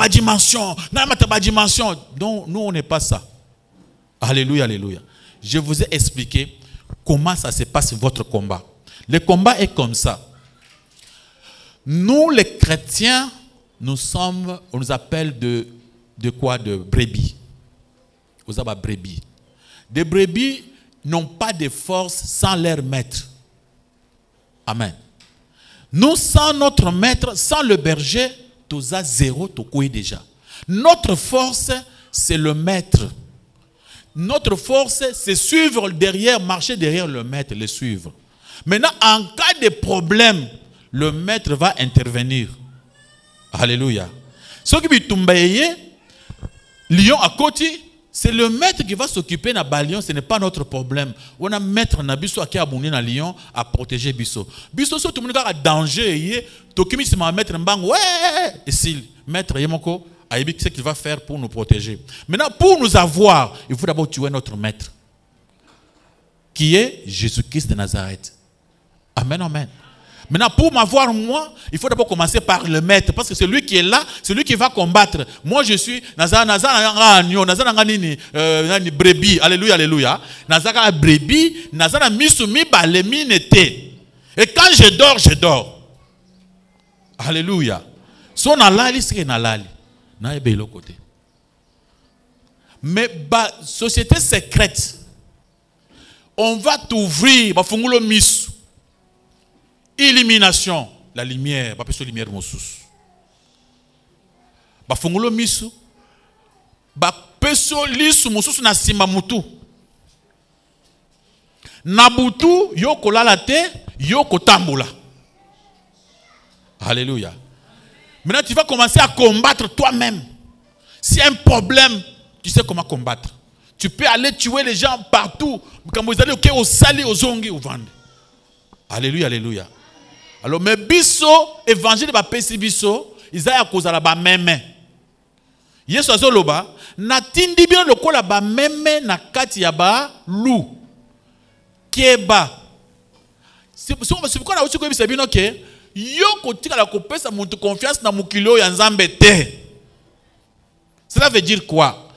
dimension. Donc nous on n'est pas ça. Alléluia, alléluia. Je vous ai expliqué comment ça se passe votre combat. Le combat est comme ça. Nous, les chrétiens, on nous appelle de quoi? De brebis. Vous avez brebis. Des brebis n'ont pas de force sans leur maître. Amen. Nous, sans notre maître, sans le berger, tous à zéro, tout quoi déjà. Notre force, c'est le maître. Notre force, c'est suivre derrière, marcher derrière le maître, le suivre. Maintenant, en cas de problème, le maître va intervenir. Alléluia. Ce qui est lion à côté, c'est le maître qui va s'occuper de balion, ce n'est pas notre problème. On a maître na biso qui a abonné na lion à protéger biso. Biso so tout le monde a danger, to kimi se ma maître mbang ouais, et si maître yemoko aibi ce qu'il va faire pour nous protéger. Maintenant pour nous avoir, il faut d'abord tuer notre maître qui est Jésus-Christ de Nazareth. Amen, amen. Maintenant, pour m'avoir moi, il faut d'abord commencer par le maître. Parce que c'est lui qui est là, c'est lui qui va combattre. Moi, je suis brebis. Alléluia, alléluia. Nazara brebis, nazara misumi balemine te. Et quand je dors, je dors. Alléluia. Son alali, c'est nalali. Na ebe l'autre côté. Mais société secrète, on va t'ouvrir, ba fungulo misu. Illumination, la lumière, pas plus lumière moussous. Ba fungulo misu, ba peso lisu moussous na sima mutu. Nabutu yoko lalate, yoko tambula. Alléluia. Maintenant tu vas commencer à combattre toi-même. Si y a un problème, tu sais comment combattre. Tu peux aller tuer les gens partout. Quand vous allez au sali, au zongi, au vende. Alléluia, alléluia. Alors, mais biso, évangile de pesi biso, Isaïa kozala ba meme. Yesu azoloba, na tindi bien le kola ba meme na kati ya ba lou. Keba. C'est pourquoi on a aussi dit que yo kotika la kopesa muntu confiance na mukilo ya nzambe te. Cela veut dire quoi?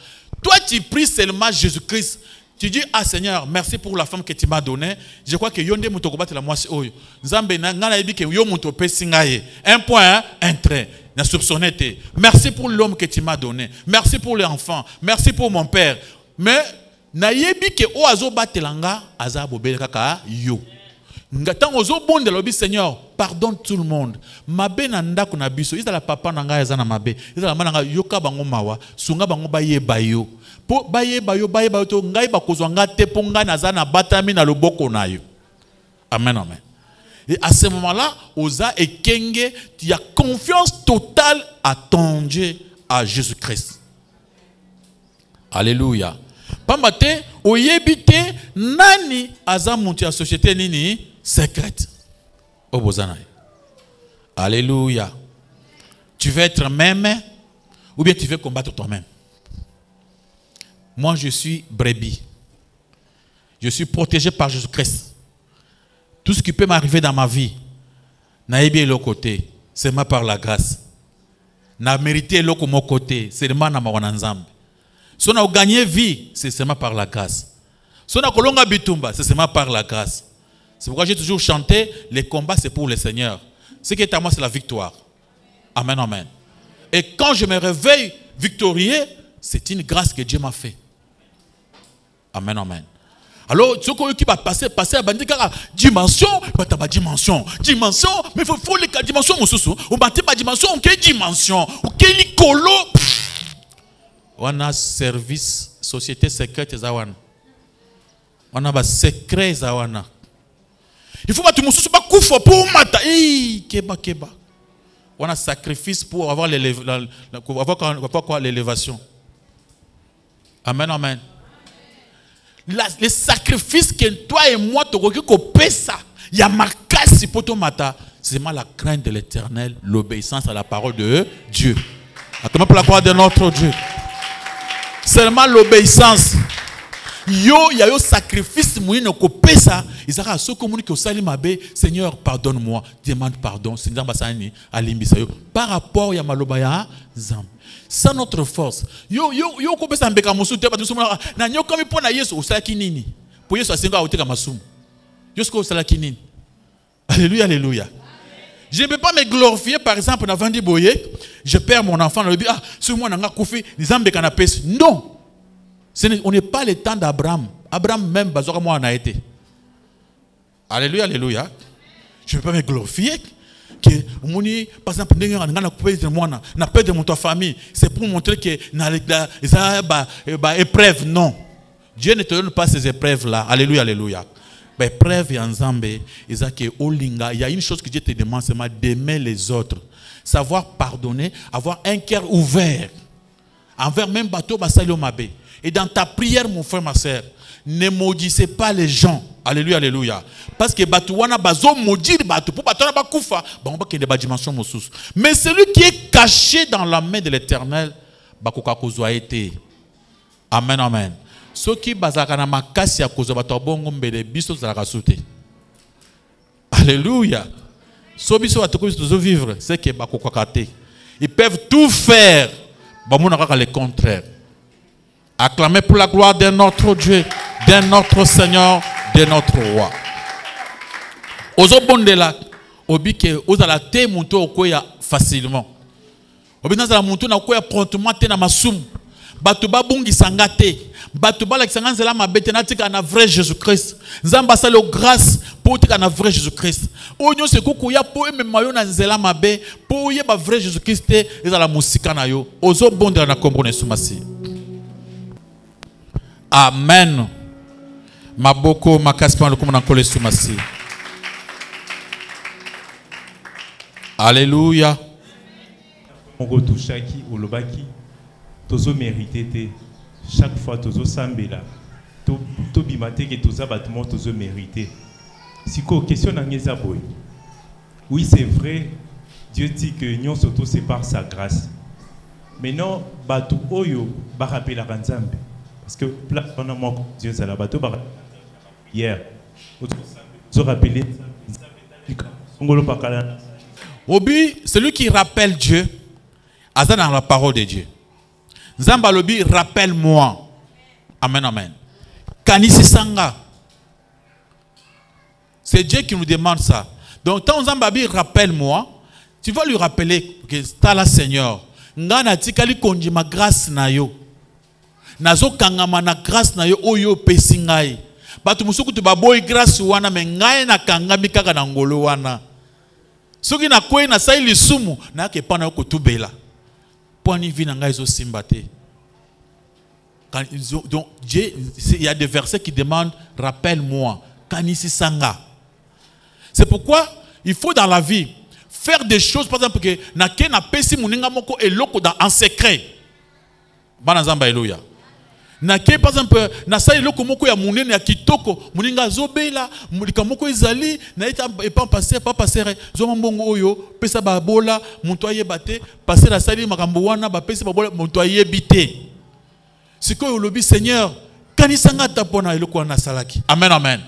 Toi tu pries seulement Jésus-Christ. Tu dis, ah Seigneur, merci pour la femme que tu m'as donnée. Je crois que yonde muto kobat la moisi oyo. Nzambe na ngana yebi ke yo muto pesingaye. Un point, un trait. Na soupçonné te. Merci pour l'homme que tu m'as donné. Merci pour l'enfant. Merci pour mon père. Mais na yebi ke o azo batelanga aza bobele kaka yo. Ngatan ozo bonde lobi Seigneur, pardonne tout le monde. Mabe na ndako na biso. Isa la papa na nga eza na mabe. Isa la mana yoka bango mawa. Sunga bango baye bayo. Po baye bayo to ngai bakozwa nga te po ngai naza na batami na loboko na yo. Amen, amen. Et à ce moment-là, oza ekenge, tu as confiance totale à ton Dieu, à Jésus-Christ. Alléluia. Pambate, oyebite, nani azamunti a société nini secrète. Obozanaï. Alléluia. Tu veux être même ou bien tu veux combattre toi-même? Moi, je suis brebis. Je suis protégé par Jésus-Christ. Tout ce qui peut m'arriver dans ma vie, n'a bien l'autre côté, c'est seulement par la grâce. N'a mérité l'autre mon côté, c'est seulement dans ma wananzambe. Si on a gagné vie, c'est seulement par la grâce. Si on a kolonga bitumba, c'est seulement par la grâce. C'est pourquoi j'ai toujours chanté, les combats c'est pour le Seigneur. Ce qui est à moi, c'est la victoire. Amen, amen. Et quand je me réveille victorieux, c'est une grâce que Dieu m'a fait. Amen, amen. Alors, ce qui va passer à la dimension, dimension, mais il faut les dimensions, on va pas dimension, quelle dimension, quelle colo. On a service, société secrète, on a secret, il faut que tout le monde soit couvert pour mata. Keba. On a sacrifice pour avoir l'élévation. Amen, amen. Les sacrifices que toi et moi, tu as ça, il y a ma casse pour ton mata. C'est seulement la crainte de l'éternel, l'obéissance à la parole de Dieu. Attends pour la croix de notre Dieu. Seulement l'obéissance. Il y a un sacrifice, Seigneur, pardonne-moi, demande pardon. Par rapport à Malobaya, sans notre force. Alléluia, alléluia. Je ne peux pas me glorifier, par exemple, dans Vandi Boye, je perds mon enfant, non. On n'est pas le temps d'Abraham. Abraham même, moi, on a été. Alléluia, alléluia. Je ne peux pas me glorifier. Par exemple, on a perdu mon famille. C'est pour montrer que épreuve, non. Dieu ne te donne pas ces épreuves-là. Alléluia, alléluia. Épreuve et ensemble, il y a une chose que Dieu te demande, c'est d'aimer les autres. Savoir pardonner, avoir un cœur ouvert. Envers même bateau, Mabe. Et dans ta prière, mon frère, ma soeur, ne maudissez pas les gens. Alléluia, alléluia. Parce que batouana bazo maudire batou pour batouana bakoufa, on va qu'il y ait des dimensions moussous. Mais celui qui est caché dans la main de l'Éternel, bakoka kozwa été. Amen, amen. Ceux qui bazaka na makasi ya kozwa bato bongo mbele biso zalaka souté. Alléluia. So biso batoko biso vivre, c'est que bakoka kate. Ils peuvent tout faire, bamona kaka le contraire. Acclamez pour la gloire de notre Dieu, de notre Seigneur, de notre Roi. Ozo bondela, obi ke ozala te monto okoya facilement. Obi nazala monto na okoya promptement te na masumu. Bato babungi sangate, bato bala kisanga nzela mabete na tika na vrai Jésus-Christ. Nzamba sala grâce pour tika na vrai Jésus-Christ. Onyo se kuku ya po ememayo na nzela mabe, po ye ba vrai Jésus-Christ te ezala musika na yo. Ozo bondela na kombo na sumasi. Amen. Maboko makaspa lokumu na kole sumasi. Alléluia. Mongo touchaki olobaki tozo mérité chaque fois tozo sambela to bimate que toza battement tozo mérité. Siko question na ngeza boy. Oui, c'est vrai. Dieu dit que nous surtout c'est par sa grâce. Mais non batu oyo ba rappeler la Nzambe. Parce que on a moi Dieu ça la bateau hier. Vous rappelez Obi, celui qui rappelle Dieu, Azan dans la parole de Dieu. Nzamba lobi, rappelle-moi. Amen, amen. Kanisi sanga. C'est Dieu qui nous demande ça. Donc, quand Nzamba bi rappelle-moi, tu vas lui rappeler que c'est la Seigneur. Ngana tikali konji ma grâce na yo. Nazo kangama na grâce na yo oyo pesingai. Batu musuku tu baboy grâce wana me ngai na kangami kaka na ngolo wana. Soki na kwe na sai lisumu na ke pana ko tubela. Poni vi na ngai zo simbate. Donc il y a des versets qui demandent rappelle-moi kanisi sanga. C'est pourquoi il faut dans la vie faire des choses par exemple que na ke na pesi muninga moko eloko dans en secret. Bana zamba eloya. Nake par exemple na sali loko moko ya munene ya kitoko muninga zobela mulika moko ezali na eta pas passer zo mbongo oyo pesa babola muntu ayebate passer la sali makambo wana ba pesa babola muntu ayebite sikoyo lobi Seigneur kanisanga tapona eloko wana salaki. Amen, amen.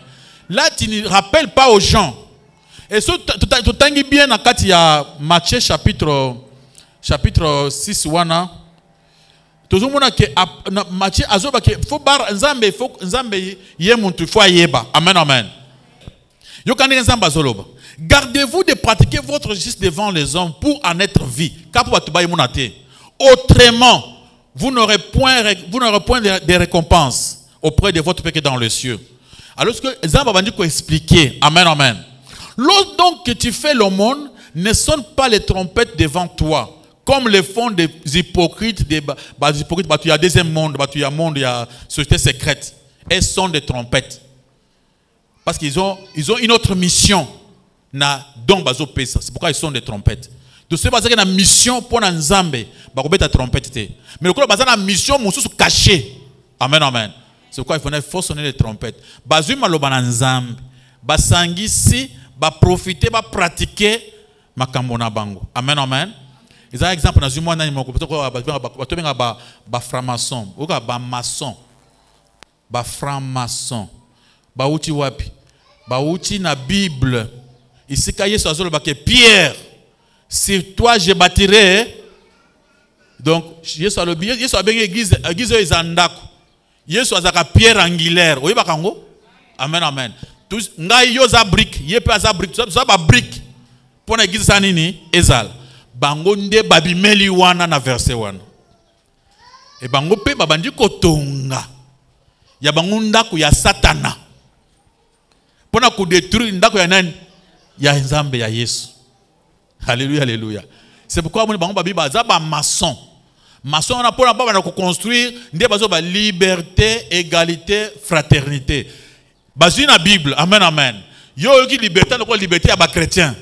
Là tu ne rappelles pas aux gens et so tu tangi bien na kati ya Matthieu chapitre 6 wana. Toujours mon que Matthieu azoba que faut bar nzambe ye muntu faut ayeba. Amen, amen. Yo kani nzamba zoloba. Gardez-vous de pratiquer votre justice devant les hommes pour en être vie. Kapo batubaye monate. Autrement, vous n'aurez point de récompense auprès de votre Père qui est dans les cieux. Alors ce que nzamba bandi ko expliquer. Amen, amen. Lorsque donc que tu fais l'aumône, ne sonne pas les trompettes devant toi. Comme le font des hypocrites, il y a deuxième monde, il y a monde, il y a société secrète. Elles sont des trompettes. Parce qu'ils ont une autre mission. C'est pourquoi ils sont des trompettes. Donc c'est parce qu'il y a une mission pour un Nzambe, la trompette. Mais le coup, il y a une mission cachée. Amen, amen. C'est pourquoi il faut sonner les trompettes. Bazui maloba Nzambe, basangisi, profiter, pratiquer makambona bango. Amen, amen. Ils ont un exemple dans une mois ba franc-maçon, ba maçon, ba franc-maçon, ba uti wapi, ba uti na Bible. Ici quand Yesu azolo ba que Pierre, sur toi je bâtirai. Donc Yesu a le bien, Yesu a bien église ezandako. Yesu azaka pierre angulaire. Oyi ba kango? Amen, amen. Tous ngai yo za brique, yepe za brique, ça ba brique. Pour l'église sanini ezal. Bango nde babimeli wana na verset wana. E bango pe babandi kotonga. Ya bango ndako ya satana. Pona ko détruire ndako ya nani? Ya Nzambe ya Yesu. Alléluia, alléluia. C'est pourquoi bango babi baza ba maçon. Maçon on a pona ba na ko construire nde bazo ba liberté, égalité, fraternité. Bazu na Bible. Amen, amen. Yo ki liberté na ko liberté ya ba chrétien.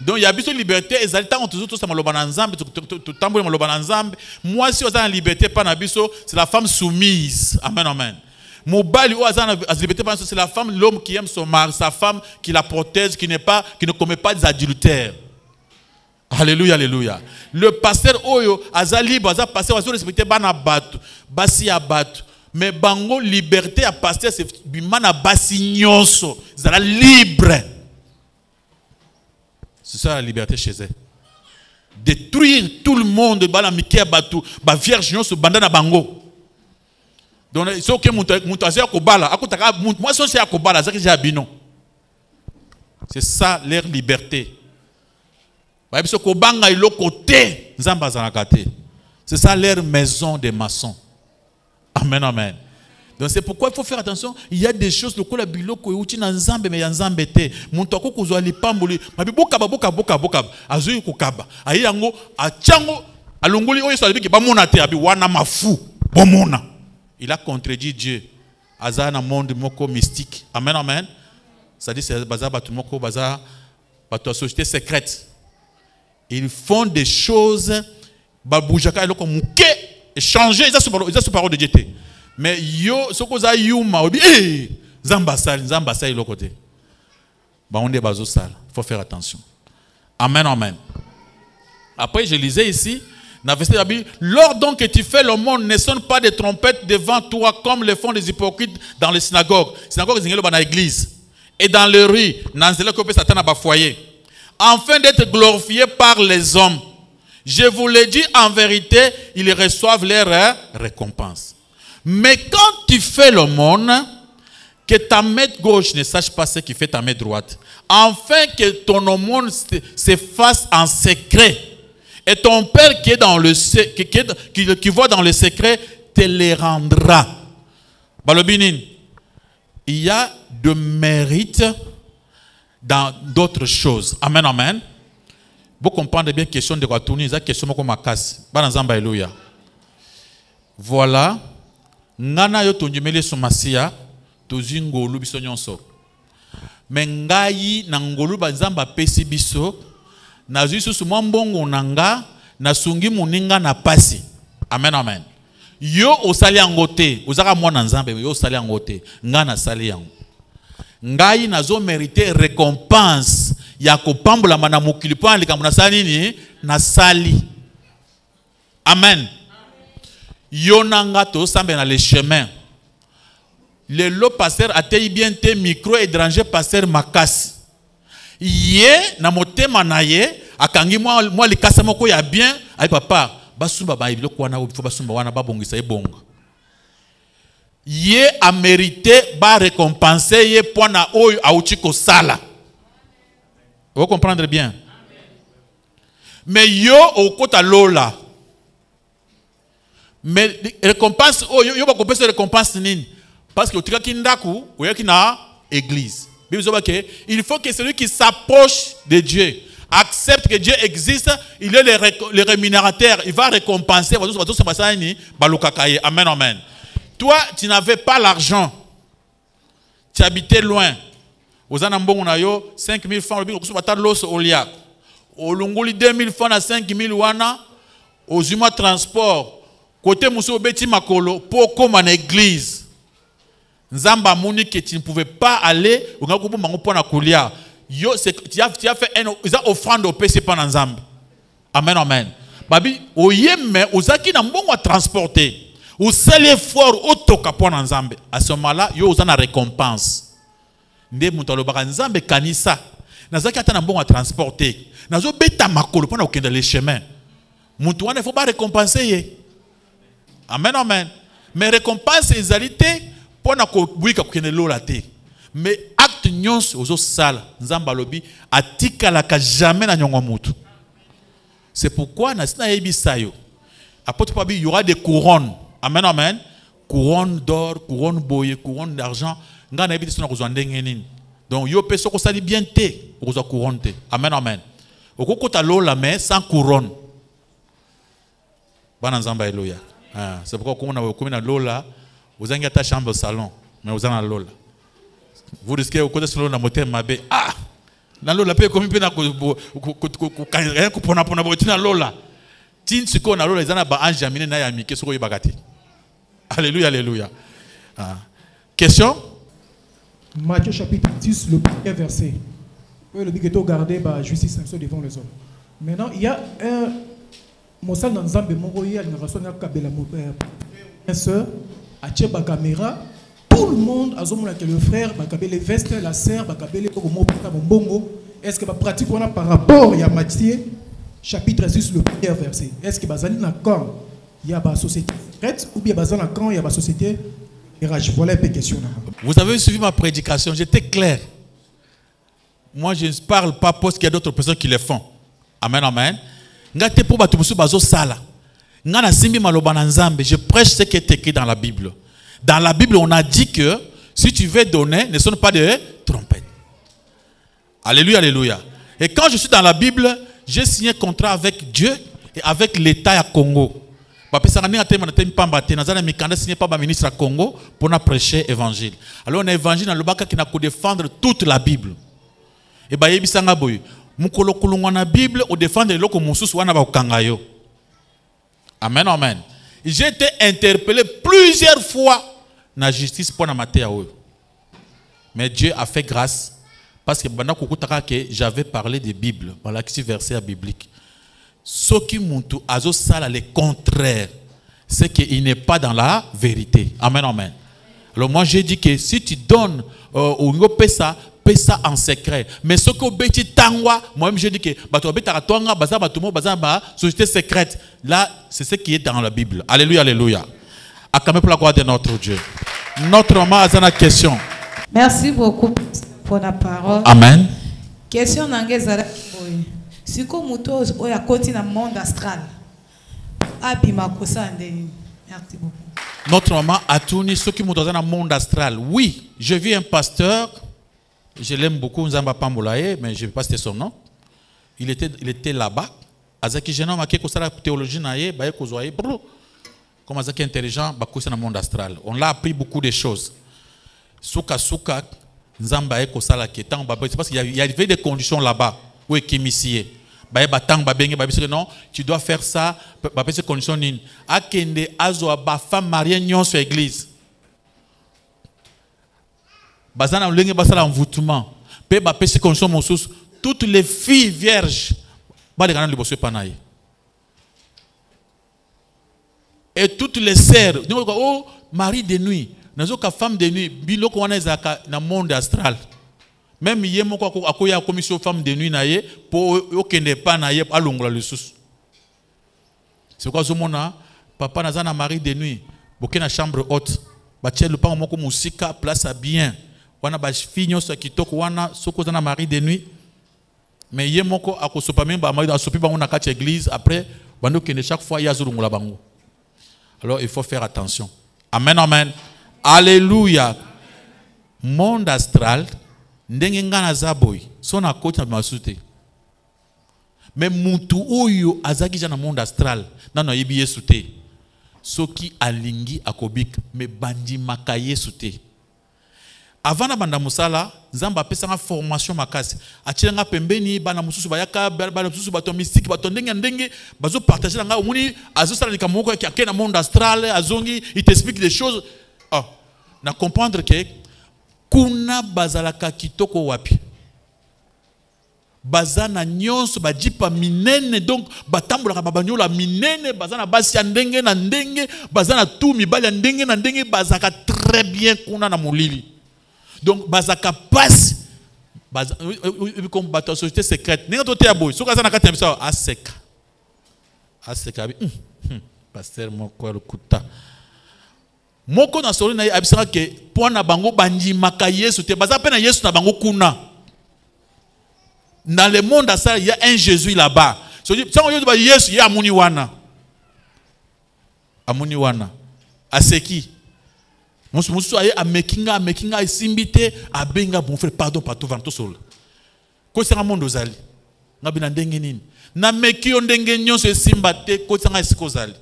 Donc il y a bien liberté et ça tant toujours tout ça malobana nzambe tout tambour malobana nzambe moi si on a la liberté pas na biso c'est la femme soumise. Amen, amen. Mobali ou azana liberté pas c'est la femme, l'homme qui aime son mari, sa femme qui la protège, qui ne commet pas des adultères. Alléluia, alléluia. Le pasteur oyo aza libre aza pasteur azo respecter bana batu basi abatu mais bango liberté à pasteur c'est bimana basi nyonso zala libre. C'est ça la liberté chez eux. Détruire tout le monde, bala mikia batu, ba vierge non se banda na bango. Donc c'est OK mutasia ko bala, akutaka moi so c'est ko bala, ça que j'ai abino. C'est ça leur liberté. Ba biso ko banga ilo côté, nzamba zanakate. C'est ça leur maison des maçons. Amen, amen. Donc c'est pourquoi il faut faire attention. Il y a des choses, le coup la biloko uti na nzambe mais ya nzambe te. Muntu ko kozwa lipamboli, mabi boka azoyi ko kaba. Ayi yango achango alongoli oyo so ki ba mona te abi wana mafu bomona. Il a contredit Dieu. Azana monde moko mystique. Amen, amen. Ça dit c'est bazar batu moko bazar batu société secrète. Ils font des choses baboujaka eloko muke échanger ça sur parole de Dieu. Mais yo sokoza yuma obi nzamba sali le côté. Ba on est bazo sale. Faut faire attention. Amen, amen. Après je lisais ici dans verset de la Bible, lors donc que tu fais le monde ne sonne pas des trompettes devant toi comme le font les hypocrites dans les synagogues. Synagogue zingelo ba na église et dans les rues, dans zela ko pe Satan ba foyer. Afin d'être glorifiés par les hommes. Je vous le dis en vérité, ils reçoivent leur récompense. Mais quand tu fais l'aumône, que ta main gauche ne sache pas ce qui fait ta main droite, afin que ton aumône se fasse en secret, et ton Père qui est dans le qui voit dans le secret te les rendra. Balobinin, il y a de mérite dans d'autres choses. Amen, amen. Vous comprenez bien question de quoi tourner, c'est question comme ma casse. Banazamba alléluia. Voilà. Ngana yo tonjemele somasia tozi ngolu biso nyonso. Mais ngai na ngolu banzamba pesi biso na zisu sumambongo nanga na sungi muninga na pasi. Amen, amen. yo osali yango te, ozaka mwana nzambe yo osali yango te, nga nasali yango. Ngai nazo mériter récompense ya kopambolama na mokili mpo na likambo nasali nini nasali. Amen. Yo nanga tosambela na le chemin. Le lot pasteur atei bien te micro étranger pasteur makasi. Ye na motema na ye akangi moi likasa moko ya bien ay papa basumba ba biloko wana faut basumba wana babongisa ebonga. Ye a mérité ba récompenser ye pona oyo auti ko sala. Vous comprenez bien? Mais yo okota lola. Mais récompense yo ba kompenser récompense nini? Parce que au tika kindaku oyaki na église. Il faut que celui qui s'approche de Dieu accepte que Dieu existe, il est le rémunérateur, il va récompenser. Amen, amen. Toi, tu n'avais pas l'argent, tu habitais loin. Aux anambons, on a 5 000 francs, au Longoli 2 000 francs à 5 000 wana, aux humains transport, côté Mousso Beti Makolo, pour comme en église. Nzamba moni que tu ne pouvais pas aller au groupe mango na kulia. Yo tu as fait une offrande au PC pendant Nzamba. Amen, amen. Babi oyeme ozaki na mbongo transporter. Au seul effort otoka pona Nzamba. À ce moment-là, yo ozana récompense. Nde mutalo baka Nzamba kanisa. Nazaki ata na mbongo transporter. Nazo beta makolo pona okenda les chemins. Mutu wana faut pas récompenser ye. Amen, amen. Mais récompense ezalité pona ko buika kende lola te. Mais acte nyons ozo sala nzamba lobi atika la ka jamais na nyongo mutu. C'est pourquoi na sina yebisa yo. Apôtre Pabi, il y aura des couronnes. Amen, amen. Couronne d'or, couronne boye, couronne d'argent. Nga na yebisa na kozwa ndenge nini. Donc yo peso ko sali bien te, kozwa couronne te. Amen, amen. Okokota lola mais sans couronne. Bana nzamba eloya. C'est pourquoi comme on a lola, vous avez ta chambre au salon, mais vous avez lola. Vous risquez au côté de lola moteur mabe. Ah, na lola paye comme une na rien que pour na lola. Tin ce qu'on a lola, ils en a ba anjamine na yami que ce qu'on y bagati. Alléluia, alléluia. Question? Matthieu chapitre 10, le premier verset. Le bigeto gardé par justice devant les hommes. Maintenant, il y a un Mosal dans Zambé Moroye, il y a une kabela ma soeur, a tiré la caméra, tout le monde a zoomé que le frère, les vestes, la sœur, les bongo. Est-ce que la pratique on a par rapport à Matthieu chapitre 6 le premier verset? Est-ce que bazali na quand il y a la société secrète ou bien bazali na quand il y a la société RH? Voilà un peu question. Vous avez suivi ma prédication, j'étais clair. Moi je ne parle pas parce qu'il y a d'autres personnes qui le font. Amen, amen. Je prêche ce qui est écrit dans la Bible. Dans la Bible, on a dit que si tu veux donner, ne sonne pas de trompette. Alléluia, alléluia. Et quand je suis dans la Bible, j'ai signé un contrat avec Dieu et avec l'État à Congo. Je n'ai signé pas ministre à Congo pour prêcher l'évangile. Alors, on a évangile dans le bac qui n'a qu'à défendre toute la Bible. Et bien, il y a mukolo kulungwa na Bible au défendre loko mususu wana ba ukangayo. Amen, amen. J'ai été interpellé plusieurs fois na justice pour na maté ya oyo. Mais Dieu a fait grâce parce que banda kokutaka que j'avais parlé de Bible, voilà qui verset biblique. Soki muntu azo sala le contraire, c'est qu'il n'est pas dans la vérité. Amen, amen. Alors moi j'ai dit que si tu donnes au pesa ça en secret. Mais ce que beti tangwa, moi-même je dis que société secrète. Là, c'est ce qui est dans la Bible. Alléluia, alléluia. Acclamez pour la gloire de notre Dieu. Notre maman a une question. Merci beaucoup pour la parole. Amen. Question d'Angezara. Si comme muto oya koti na monde astral. Abima kosande. Merci beaucoup. Notre maman a tourné ce qui muto dans le monde astral. Oui, je vis un pasteur. Je l'aime beaucoup, Nzamba Pambolaye, mais je ne vais pas citer son nom. Il était là-bas. Azaki jeune homme qui a la théologie naie, comme Azaki intelligent, dans le monde astral. On l'a appris beaucoup de choses. Souka souka, Nzamba Eko Sala qui est parce qu'il y avait des conditions là-bas où est qui m'y Non, tu dois faire ça. Ces conditions nini. Akende azo ba femme mariée nyon sur l'église. Bazana lenge basala envoûtement. Pe ba ces conditions monsous. Toutes les filles vierges. Ba de ganan liboso panaye. Et toutes les sœurs. Oh, mari de nuit. Nazo ka femme de nuit. Biloko wana ezaka na monde astral. Même hier, il y a une commission femme de nuit pour aucun pas naïe à l'ongla le sous. C'est quoi ce monde? Papa n'a pas mari de nuit. Beaucoup na chambre haute. Bachel le pas au musique place à bien. Wana bach finyo sa kitoko wana soko na mari de nuit. Mais hier moko akosopa même ba mari asopi bango na kati église après bando kende chaque fois ya zurungula bango. Alors il faut faire attention. Amen amen. Alléluia. Monde astral. Ndenge ngana zaboy sona koti na masute mais mutu oyo azaki jana monde astral nano yebi Yesu te soki alingi akobik mais bandi maka Yesu te avant na banda musala Nzamba apesanga formation makasi atilanga pembeni bana mususu bayaka bana mususu bato mystique bato ndenge bazo partager nga omuni azosala likamoko ki akena monde astral azongi il t'explique des choses na comprendre que kuna bazalaka kitoko wapi bazana nyonso bajipa minene donc batambolaka babanyola minene bazana basi ya ndenge na ndenge bazana tout mibali ya ndenge na ndenge bazaka très bien kuna na molili donc bazaka passe comme bato société secrète ninga to te boy soka zana kati ya aseka pasteur moko lukuta moko na solo na abisaka ke pona bango banji maka Yesu te baza pe na Yesu na bango kuna dans le monde ça il y a un Jésus là-bas so dit ça on dit ba Yesu ya amuni wana aseki musu aye amekinga isimbite abenga bon frère pardon partout vanto sol ko sanga monde ozali ngabina ndenge nini na mekio ndenge nyonso esimbate ko sanga esikozali.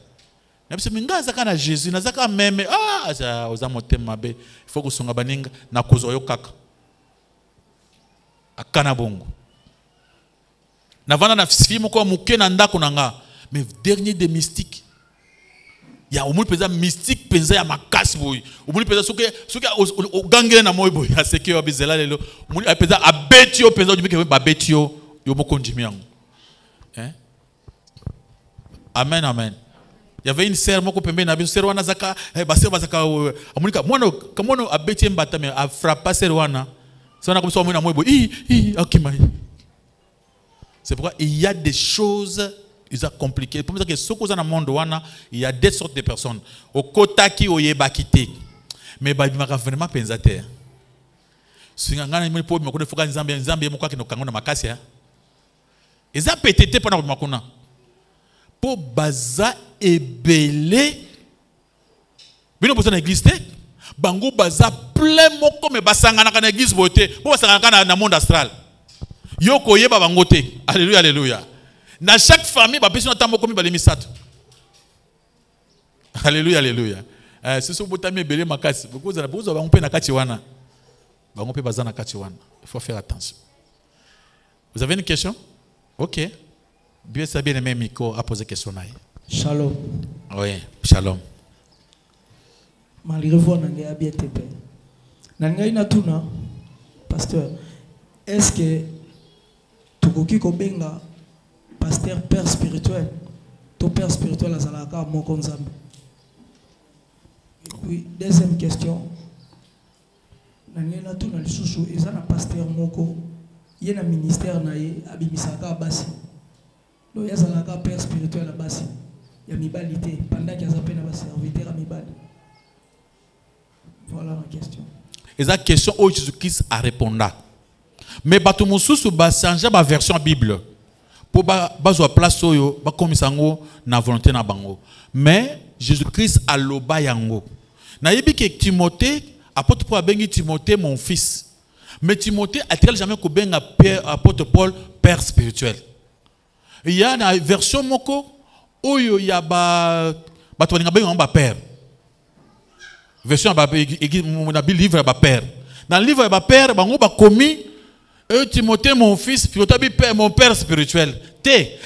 Nabise minga zaka na Jésus na zaka meme za oza motema mabe il faut que songa baninga na kozo kaka akana bongo na vana na fimo ko muke na ndako nanga mais dernier des mystiques ya omuli peza mystique penza ya makasi boy omuli peza soki gangele na moyo boy aseke yo bizela lelo omuli peza abetio penza ojibike ba betio yo moko ndimi yango amen amen. Il y avait une sœur moko pembe na biso sœur wana zaka baseur bazaka amunika mwana kamono abeti mbata me a frappa sœur wana sana comme ça mwana moyo akima. C'est pourquoi il y a des choses ils sont compliquées. Pour ça que ce qu'on a dans le monde wana il y a des sortes de personnes au kotaki oyebakite mais ba bimaka vraiment pensateur singangana ni po mako foka nzambe moko akino kango na makasi ya eza petete pona makona po baza ebele bino bosa na église te bango baza plein moko me basangana na église bote po basangana na monde astral yoko yeba bango te. Alléluia alléluia. Na chaque famille ba pesi na tambo komi balemi sato. Alléluia alléluia. C'est so botami ebele makasi beaucoup za bango pe na kati wana bango pe baza na kati wana il faut faire attention. Vous avez une question? OK. Bien aimé Miko a posé question là. Shalom. Oui, shalom. Malgré vous, on a bien été. Nanga ina tuna, pasteur. Est-ce que tu kobenga pasteur père spirituel, ton père spirituel a zalaka moko nzambe? Oui, deuxième question. Nanga ina tuna lisusu ezana pasteur moko, yena ministère na ye abimisaka basi. Il y a un père spirituel à basi. Il y a mibalité pendant qu'il y a un serviteur à mibali. Voilà ma question. Et la question où Jésus-Christ a répondu. Mais bato mususu ba changer ba version Bible pour ba zo place oyo ba komisango na volonté na bango. Mais Jésus-Christ a loba yango. Na yebi ke Timothée apôtre Paul bengi Timothée mon fils. Mais Timothée a tel jamais ko benga père apôtre Paul père spirituel. Il y a une version moko oyo ya ba bato balinga benga ba père. Version ba na livre ba père. Dans le livre ba père bango ba komi Timothée mon fils, Philotabi père mon père spirituel.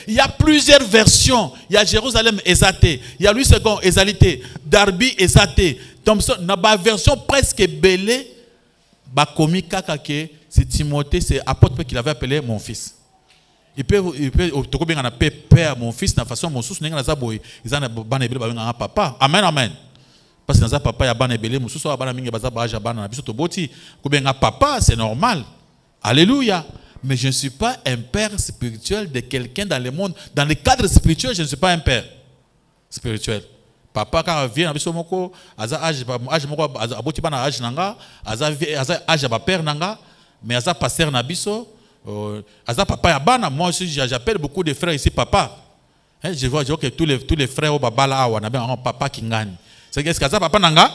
Il y a plusieurs versions. Il y a Jérusalem Esaté. Il y a Louis II Ezalité. Darby Esaté. Thompson, dans la version presque belle, c'est Timothée, c'est apôtre qu'il avait appelé mon fils. Il peut appeler père mon fils, de façon mon source, papa. Amen, amen. Parce que dans papa, il y a ban ebele, mon source, papa, c'est normal. Alléluia. Mais je ne suis pas un père spirituel de quelqu'un dans le monde. Dans le cadre spirituel, je ne suis pas un père spirituel. Papa, quand il vient, il a âge père nanga, mais il a pasteur nabiso, papa yabana. Moi aussi, j'appelle beaucoup de frères ici papa. Je vois que tous les frères au baba là, on a un papa qui gagne. C'est qu'est-ce que ça papa nanga?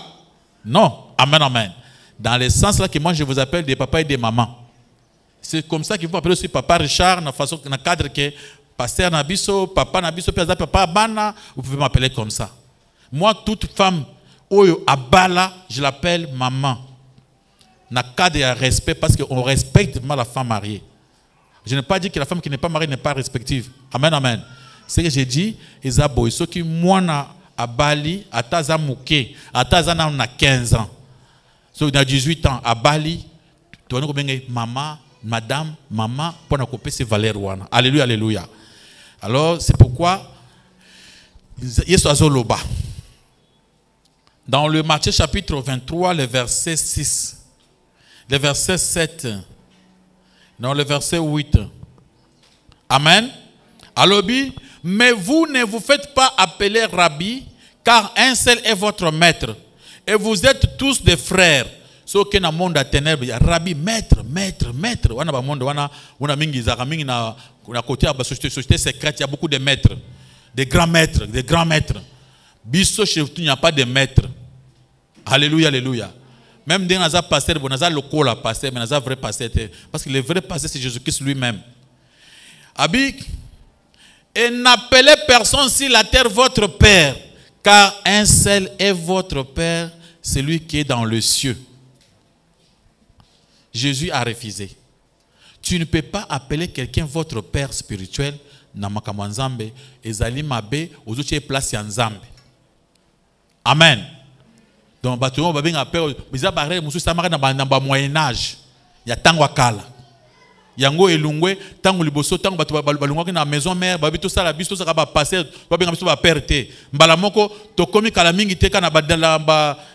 Non. Amen, amen. Dans le sens là que moi je vous appelle des papas et des mamans. C'est comme ça qu'il faut appeler aussi papa Richard, dans le cadre que pasteur Nabiso, papa Nabiso, papa Bana, vous pouvez m'appeler comme ça. Moi, toute femme, oyo abala, je l'appelle maman. Dans le cadre de respect, parce qu'on respecte la femme mariée. Je n'ai pas dit que la femme qui n'est pas mariée n'est pas respective. Amen, amen. C'est ce que j'ai dit, Isaboy, ceux qui moi à Bali, à Tazamouké, à Tazana, on a 15 ans. Ceux qui ont 18 ans, à Bali, tu vois, maman, madame, maman, pour nous couper ces valeurs. Alléluia, alléluia. Alors, c'est pourquoi, dans le Matthieu chapitre 23, le verset 6, le verset 7, dans le verset 8. Amen. Alors, mais vous ne vous faites pas appeler Rabbi, car un seul est votre maître. Et vous êtes tous des frères. Ce qui est dans le monde de ténèbres, Rabbi, maître. On a monde, on a mingi na côté de la société secrète, il y a beaucoup de maîtres, des grands maîtres. Bisso chez vous, il n'y a pas de maîtres. Alléluia, alléluia. Même dans les pasteurs, on a le local pasteur, mais on a vrai pasteur. Parce que le vrai pasteur, c'est Jésus-Christ lui-même. Abi, et n'appelez personne sur la terre votre père, car un seul est votre père, celui qui est dans le cieux. Jésus a refusé. Tu ne peux pas appeler quelqu'un votre père spirituel, Namakamwa Nzambe, Ezali Mabe, aux autres places en Nzambe. Amen. Donc, bâtiment, on va appeler, mais barré, monsieur Samara dans le Moyen-Âge. Il y a Tango Akala. Yango elungwe, Tango Liboso, Tango Balungwa dans la maison mère, babi tout ça, la bis, tout ça va passer, babi va perdre. Mbalamoko, Tokomi Kalamingi, Teka na badala,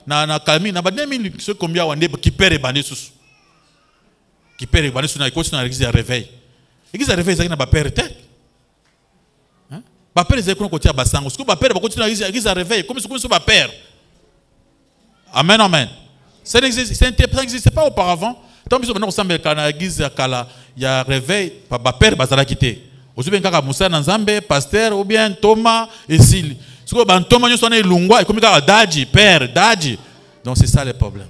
na Kalami, na bademi, ce combien on est qui perd et bandé sous. Qui perd et bandé sous la côte, sur l'église de réveil. L'église de réveil, ça n'a pas perdre. Ba père c'est côté à Bassango. Ce que ba père va continuer l'église à réveil comme ce que ba père. Amen, amen. Ça n'existait pas auparavant. Tant que nous sommes dans l'église à il y a réveil, ba père bazala quitter. Aussi bien kaka Moussa Nzambe, pasteur ou bien Thomas et Sili. Ce que ban Thomas nous sonne lungwa et comme kaka Daji, père, Daji. Donc c'est ça le problème.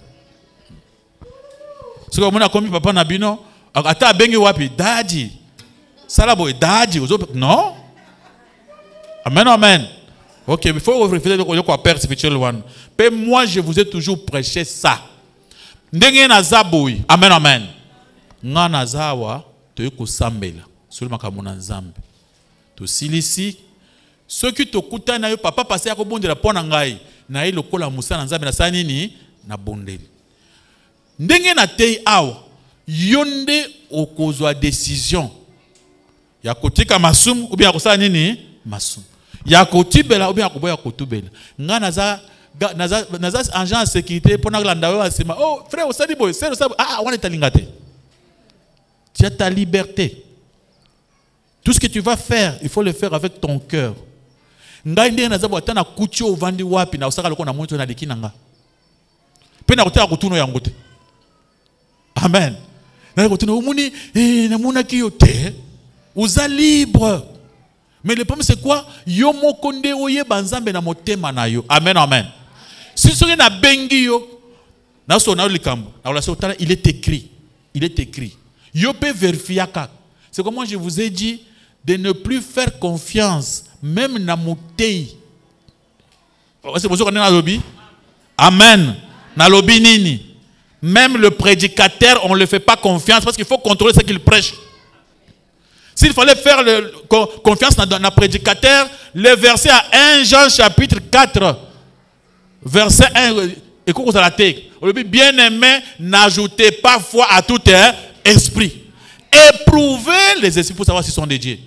Ce que mon a commis papa Nabino, ata bengi wapi Daji. Salabo Daji, non. Amen, amen. Ok, il faut réfléchir au père spirituel. Mais moi, je vous ai toujours prêché ça. Ndenge na zaboui. Amen, amen. Nga na zawa, to yoko sambela. Sulu makamuna nzambe. To silisi. Ceux qui te kuta na yo papa passé à kobonde la pona ngai. Na ye lokola musa na nzambe na sanini na bondeli. Ndenge na tei awa. Yonde okozwa décision. Ya kotika masum ou bien kosa nini masum. Ya kotibela ou bien koboya kotubela. Nga naza agent de sécurité pour na landa yo asema oh frère osali boy c'est ça on est talingate. Tu as ta liberté. Tout ce que tu vas faire, il faut le faire avec ton cœur. Nga ndenge naza bota na kuchi ovandi wapi na osaka lokona moto na likinanga. Pe na kotaka kutuno yango te. Amen. Na kotuno omuni na mona ki yo te. Uza libre. Mais le problème c'est quoi? Yo mokonde oye banzambe na motema na yo. Amen, amen. Si ce na bengi yo, na so na likambo, na la sotala il est écrit. Il est écrit. Yo peut vérifier ka. C'est comme je vous ai dit de ne plus faire confiance même na motei. C'est pour ça qu'on est na lobby. Amen. Na lobby nini. Même le prédicateur, on ne le fait pas confiance parce qu'il faut contrôler ce qu'il prêche. S'il fallait faire confiance dans le prédicateur, le verset à 1 Jean chapitre 4, verset 1, écoute vous à la tête. Bien aimé, n'ajoutez pas foi à tout esprit. Éprouvez les esprits pour savoir s'ils sont de Dieu.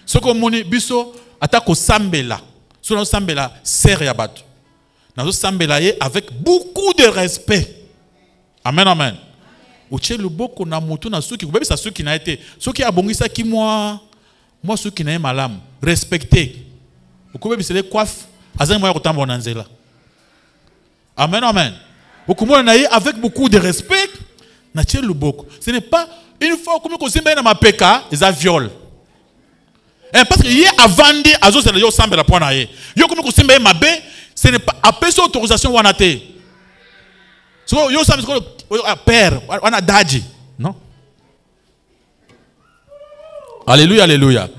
Ce que mon biso attaque au sambela. Sur le sambela, serre et abattu. Dans le sambela, avec beaucoup de respect. Amen, amen. Oche le boko na moto na ceux qui vous ça ceux qui n'a été ceux qui a bongi ça qui moi ceux qui n'a malam respecter. Vous pouvez c'est les coiffes azan moi kotambo na nzela. Amen, amen. Vous pouvez avec beaucoup de respect na tche le boko. Ce n'est pas une fois comme ko simba na mapeka ils a viol. Parce que hier avant de azo c'est le yo samba la point na ye. Yo comme ko simba mabe, ce n'est pas après son autorisation wanate. So yo samba père, on a daji, non? Alléluia, alléluia.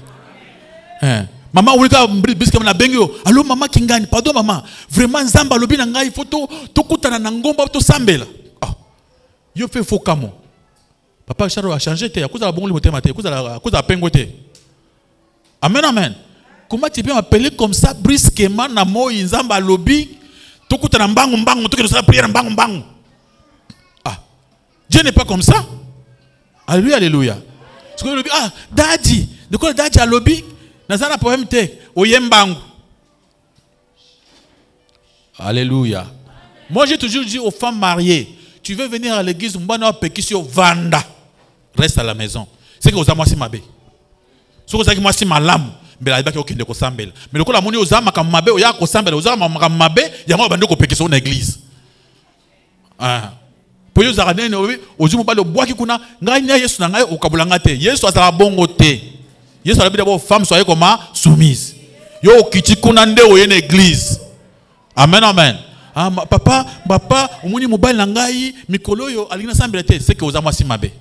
Maman, on a bengo. Allô, maman Kingani, pardon, maman. Vraiment, Zamba, lobi nanga, il faut tout kutana nangomba, tout sambela. Yo fait faux camo. Papa Charo a changé, t'es à cause de la bonne liberté, à cause de la pengoté. Amen, amen. Comment tu peux m'appeler comme ça, brusquement, na mo, Zamba, lobi, tout kutana mbang, tout que nous allons prier mbang. Dieu n'est pas comme ça. Alléluia, alléluia. Daddy, de quoi daddy a lobby? Nazana problème te oyembangu. Alléluia. Moi j'ai toujours dit aux femmes mariées, tu veux venir à l'église, mbana pekisio vanda. Reste à la maison. C'est que vous avez ma bé. Si vous avez ma lame, mais la baki okende ko sambela. Mais le ko la moni ozama ka mabe oya ko sambela, ozama ka mabe, ya mo bando ko pekisio na église. Pour vous arrêter, aujourd'hui, on parle de bois qui kuna, nganya Yesu na ngai okabulanga te. Yesu azala bongo te. Yesu a dit d'abord femme soyez comme soumise. Yo kiti kuna nde oye na église. Amen, amen. Papa, omoni mobile na ngai mikolo yo alina sambela te, c'est que ozama si mabe.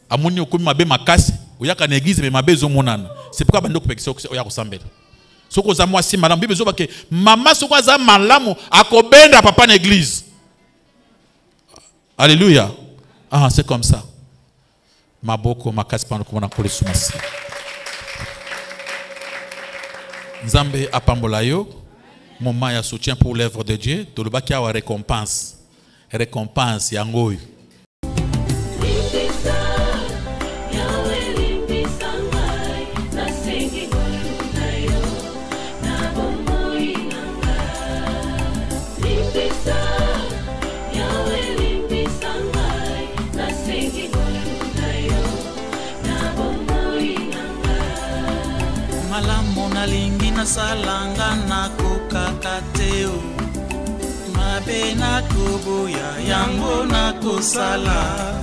Amoni okomi mabe makasi, oyaka na église mais mabe zo monana. C'est pourquoi bando ko pekisa oya ko sambela. Soko ozama si madame bibe zo bake mama soko za malamu akobenda papa na église. Alléluia. C'est comme ça. Maboko makasi pano kumona kole sumasi. Nzambe apambola yo. Moment ya soutien pour l'œuvre de Dieu. Toloba ki awa récompense. Récompense yangoy. Lingi na salanga na kokakateo mabe na koboya yango na kosala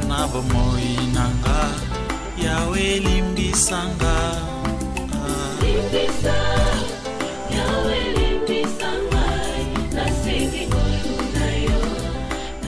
na bomoi nanga yawe limbisanga